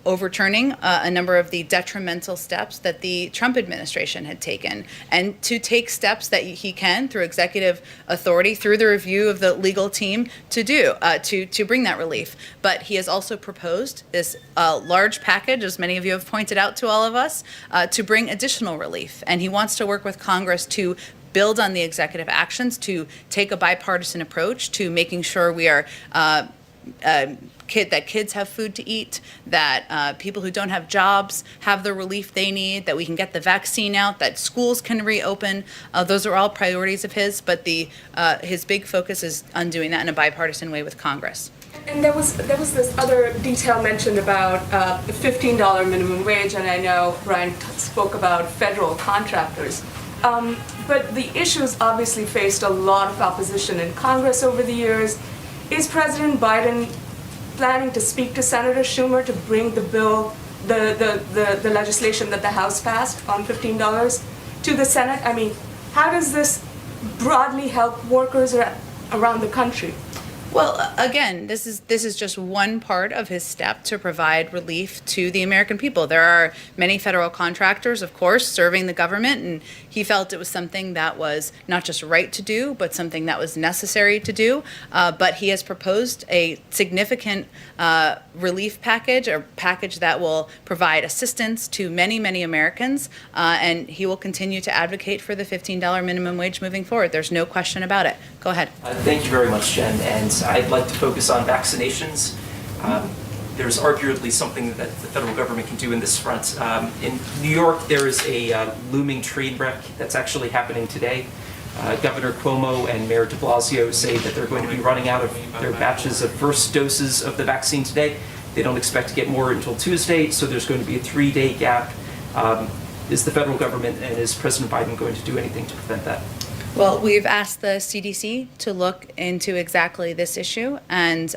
overturning a number of the detrimental steps that the Trump administration had taken, and to take steps that he can through executive authority, through the review of the legal team, to bring that relief. But he has also proposed this large package, as many of you have pointed out to all of us, to bring additional relief. And he wants to work with Congress to build on the executive actions, to take a bipartisan approach to making sure we are that kids have food to eat, that people who don't have jobs have the relief they need, that we can get the vaccine out, that schools can reopen. Those are all priorities of his, but his big focus is on doing that in a bipartisan way with Congress. And there was this other detail mentioned about the $15 minimum wage, and I know Brian spoke about federal contractors. But the issue's obviously faced a lot of opposition in Congress over the years. Is President Biden planning to speak to Senator Schumer to bring the bill, the legislation that the House passed on $15 to the Senate? I mean, how does this broadly help workers around the country? Well, again, this is just one part of his step to provide relief to the American people. There are many federal contractors, of course, serving the government, and he felt it was something that was not just right to do, but something that was necessary to do. But he has proposed a significant relief package, a package that will provide assistance to many, many Americans, and he will continue to advocate for the $15 minimum wage moving forward. There's no question about it. Go ahead. Thank you very much, Jen. And I'd like to focus on vaccinations. There's arguably something that the federal government can do in this front. In New York, there is a looming train wreck that's actually happening today. Governor Cuomo and Mayor de Blasio say that they're going to be running out of their batches of first doses of the vaccine today. They don't expect to get more until Tuesday, so there's going to be a 3-day gap. Is the federal government and is President Biden going to do anything to prevent that? Well, we've asked the CDC to look into exactly this issue and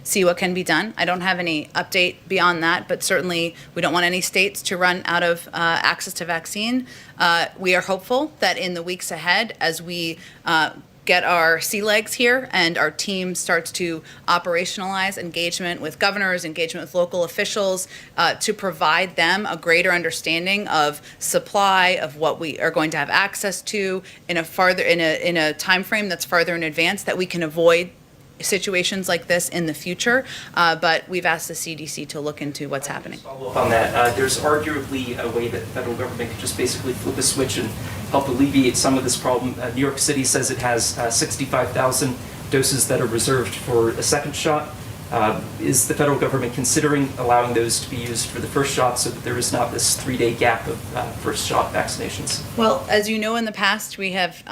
see what can be done. I don't have any update beyond that, but certainly we don't want any states to run out of access to vaccine. We are hopeful that in the weeks ahead, as we get our sea legs here and our team starts to operationalize engagement with governors, engagement with local officials, to provide them a greater understanding of supply, of what we are going to have access to in a time frame that's farther in advance, that we can avoid situations like this in the future. But we've asked the CDC to look into what's happening. Follow up on that. There's arguably a way that the federal government could just basically flip a switch and help alleviate some of this problem. New York City says it has 65,000 doses that are reserved for a second shot. Is the federal government considering allowing those to be used for the first shot so that there is not this 3-day gap of first shot vaccinations? Well, as you know, in the past, we have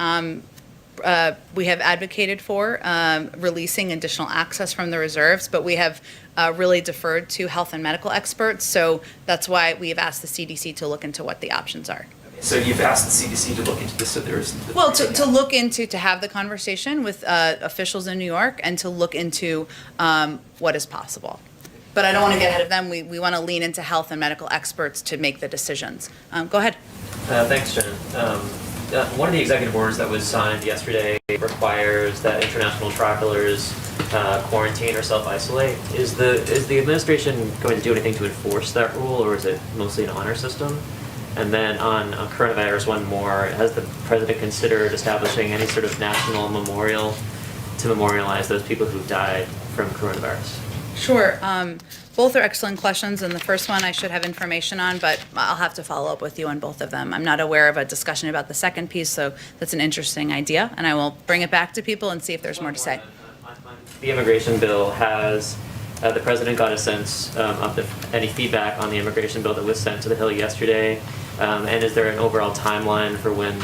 advocated for releasing additional access from the reserves, but we have really deferred to health and medical experts. So that's why we have asked the CDC to look into what the options are. So you've asked the CDC to look into this, so there's... Well, to look into, to have the conversation with officials in New York and to look into what is possible. But I don't want to get ahead of them. We want to lean into health and medical experts to make the decisions. Go ahead. Thanks, Jen. One of the executive orders that was signed yesterday requires that international travelers quarantine or self-isolate. Is the administration going to do anything to enforce that rule, or is it mostly an honor system? And then on coronavirus, one more. Has the president considered establishing any sort of national memorial to memorialize those people who died from coronavirus? Sure. Both are excellent questions, and the first one I should have information on, but I'll have to follow up with you on both of them. I'm not aware of a discussion about the second piece, so that's an interesting idea, and I will bring it back to people and see if there's more to say. The immigration bill, has the president got a sense of any feedback on the immigration bill that was sent to the Hill yesterday? And is there an overall timeline for when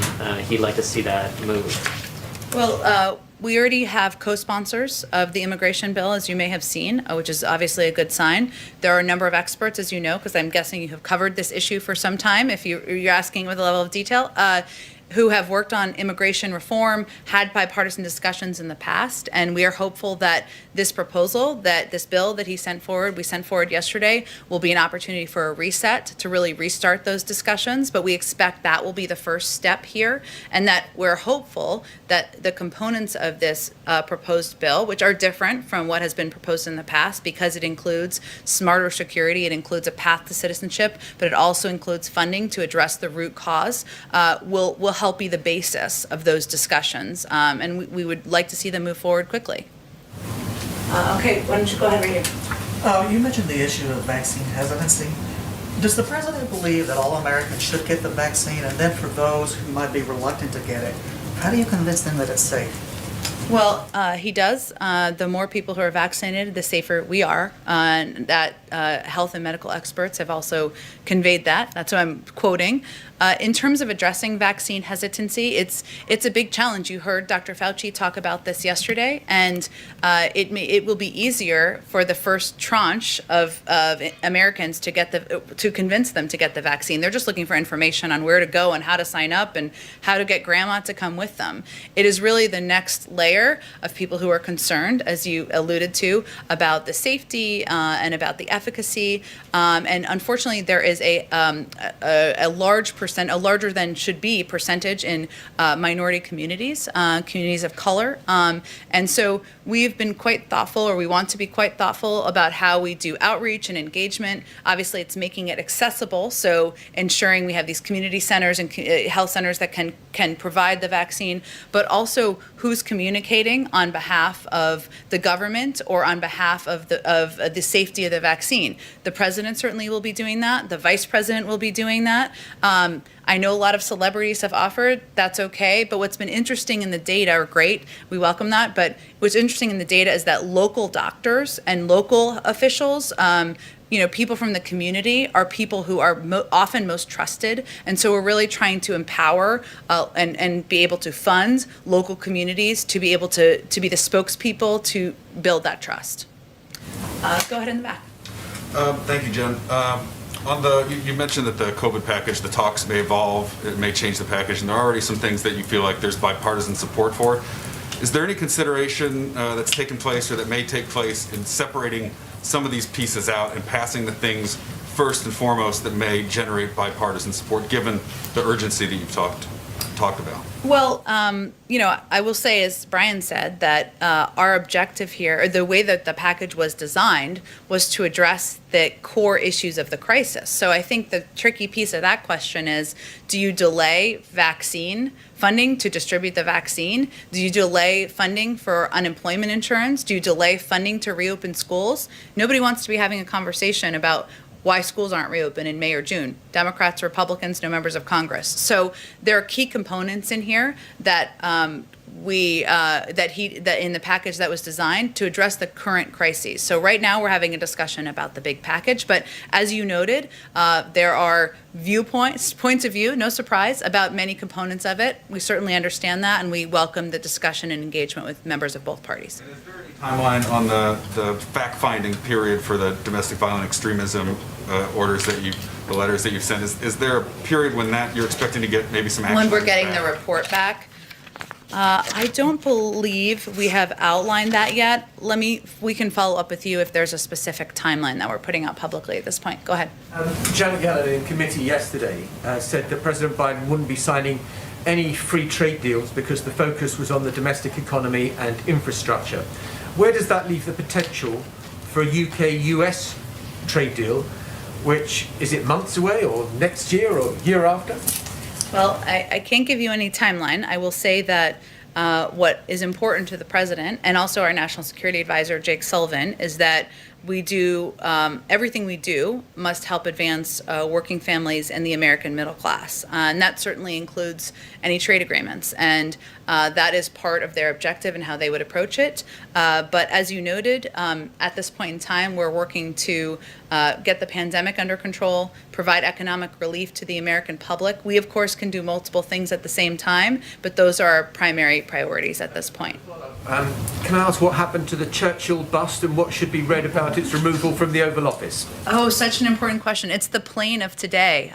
he'd like to see that move? Well, we already have co-sponsors of the immigration bill, as you may have seen, which is obviously a good sign. There are a number of experts, as you know, because I'm guessing you have covered this issue for some time, if you're asking with a level of detail. who have worked on immigration reform, had bipartisan discussions in the past, and we are hopeful that this proposal, that this bill that we sent forward yesterday, will be an opportunity for a reset to really restart those discussions. But we expect that will be the first step here, and that we're hopeful that the components of this proposed bill, which are different from what has been proposed in the past, because it includes smarter security, it includes a path to citizenship, but it also includes funding to address the root cause, will help be the basis of those discussions. And we would like to see them move forward quickly. Okay, why don't you go ahead right here. You mentioned the issue of vaccine hesitancy. Does the president believe that all Americans should get the vaccine? And then for those who might be reluctant to get it, how do you convince them that it's safe? Well, he does. The more people who are vaccinated, the safer we are. And that health and medical experts have also conveyed that. That's what I'm quoting. In terms of addressing vaccine hesitancy, it's a big challenge. You heard Dr. Fauci talk about this yesterday, and it will be easier for the first tranche of Americans to convince them to get the vaccine. They're just looking for information on where to go and how to sign up and how to get grandma to come with them. It is really the next layer of people who are concerned, as you alluded to, about the safety and about the efficacy. And unfortunately, there is a larger than should be percentage in minority communities, communities of color. And so we've been quite thoughtful, or we want to be quite thoughtful about how we do outreach and engagement. Obviously, it's making it accessible, so ensuring we have these community centers and health centers that can provide the vaccine, but also who's communicating on behalf of the government or on behalf of the safety of the vaccine. The president certainly will be doing that. The vice president will be doing that. I know a lot of celebrities have offered. That's okay. But what's been interesting in the data, or great, we welcome that. But what's interesting in the data is that local doctors and local officials, people from the community, are people who are often most trusted. And so we're really trying to empower and be able to fund local communities to be able to be the spokespeople to build that trust. Go ahead in the back. Thank you, Jen. You mentioned that the COVID package, the talks may evolve, it may change the package, and there are already some things that you feel like there's bipartisan support for. Is there any consideration that's taken place or that may take place in separating some of these pieces out and passing the things first and foremost that may generate bipartisan support, given the urgency that you've talked about? Well, I will say, as Brian said, that our objective here, or the way that the package was designed, was to address the core issues of the crisis. So I think the tricky piece of that question is, do you delay vaccine funding to distribute the vaccine? Do you delay funding for unemployment insurance? Do you delay funding to reopen schools? Nobody wants to be having a conversation about why schools aren't reopened in May or June. Democrats, Republicans, no members of Congress. So there are key components in here that that in the package that was designed to address the current crises. So right now we're having a discussion about the big package, but as you noted, there are points of view, no surprise, about many components of it. We certainly understand that, and we welcome the discussion and engagement with members of both parties. And is there any timeline on the fact-finding period for the domestic violent extremism orders the letters that you've sent? Is there a period when you're expecting to get maybe some action? When we're getting the report back? I don't believe we have outlined that yet. We can follow up with you if there's a specific timeline that we're putting out publicly at this point. Go ahead. Janet Yellen in committee yesterday said that President Biden wouldn't be signing any free trade deals because the focus was on the domestic economy and infrastructure. Where does that leave the potential for a UK-US trade deal, which, is it months away or next year or year after? Well, I can't give you any timeline. I will say that what is important to the president and also our National Security Advisor, Jake Sullivan, is that we do everything we do must help advance working families and the American middle class. And that certainly includes any trade agreements. And that is part of their objective and how they would approach it. But as you noted, at this point in time, we're working to get the pandemic under control, provide economic relief to the American public. We, of course, can do multiple things at the same time, but those are our primary priorities at this point. Can I ask what happened to the Churchill bust and what should be read about its removal from the Oval Office? Oh, such an important question. It's the plane of today.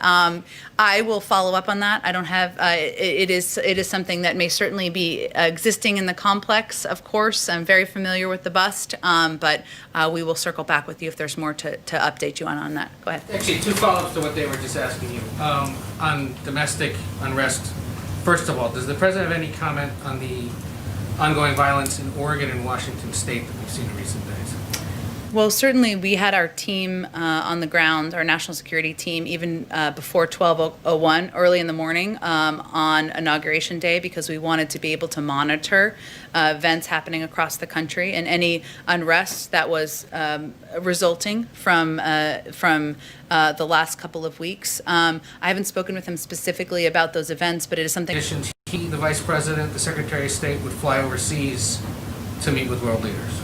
I will follow up on that. I don't have, it is something that may certainly be existing in the complex, of course. I'm very familiar with the bust, but we will circle back with you if there's more to update you on that. Go ahead. Actually, two follow-ups to what they were just asking you. On domestic unrest, first of all, does the president have any comment on the ongoing violence in Oregon and Washington State that we've seen in recent days? Well, certainly we had our team on the ground, our national security team, even before 12:01, early in the morning on Inauguration Day, because we wanted to be able to monitor events happening across the country and any unrest that was resulting from the last couple of weeks. I haven't spoken with him specifically about those events, but it is something. He, the vice president, the secretary of state would fly overseas to meet with world leaders.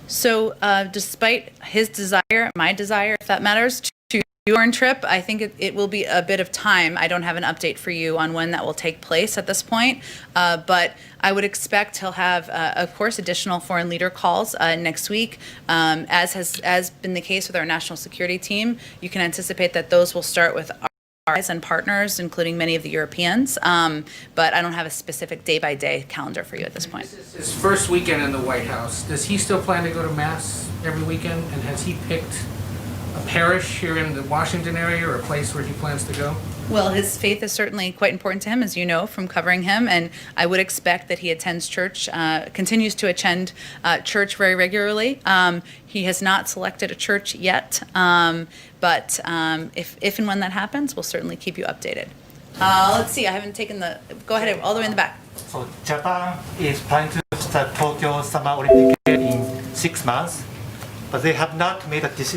So despite his desire, my desire, if that matters, to do a foreign trip, I think it will be a bit of time. I don't have an update for you on when that will take place at this point, but I would expect he'll have, of course, additional foreign leader calls next week. As been the case with our national security team, you can anticipate that those will start with our allies and partners, including many of the Europeans, but I don't have a specific day-by-day calendar for you at this point. This is his first weekend in the White House. Does he still plan to go to Mass every weekend? And has he picked a parish here in the Washington area or a place where he plans to go? Well, his faith is certainly quite important to him, as you know, from covering him, and I would expect that he attends church, continues to attend church very regularly. He has not selected a church yet, but if and when that happens, we'll certainly keep you updated. Let's see, I haven't taken the, go ahead, all the way in the back. So Japan is planning to start Tokyo Summer Olympic in 6 months, but they have not made a decision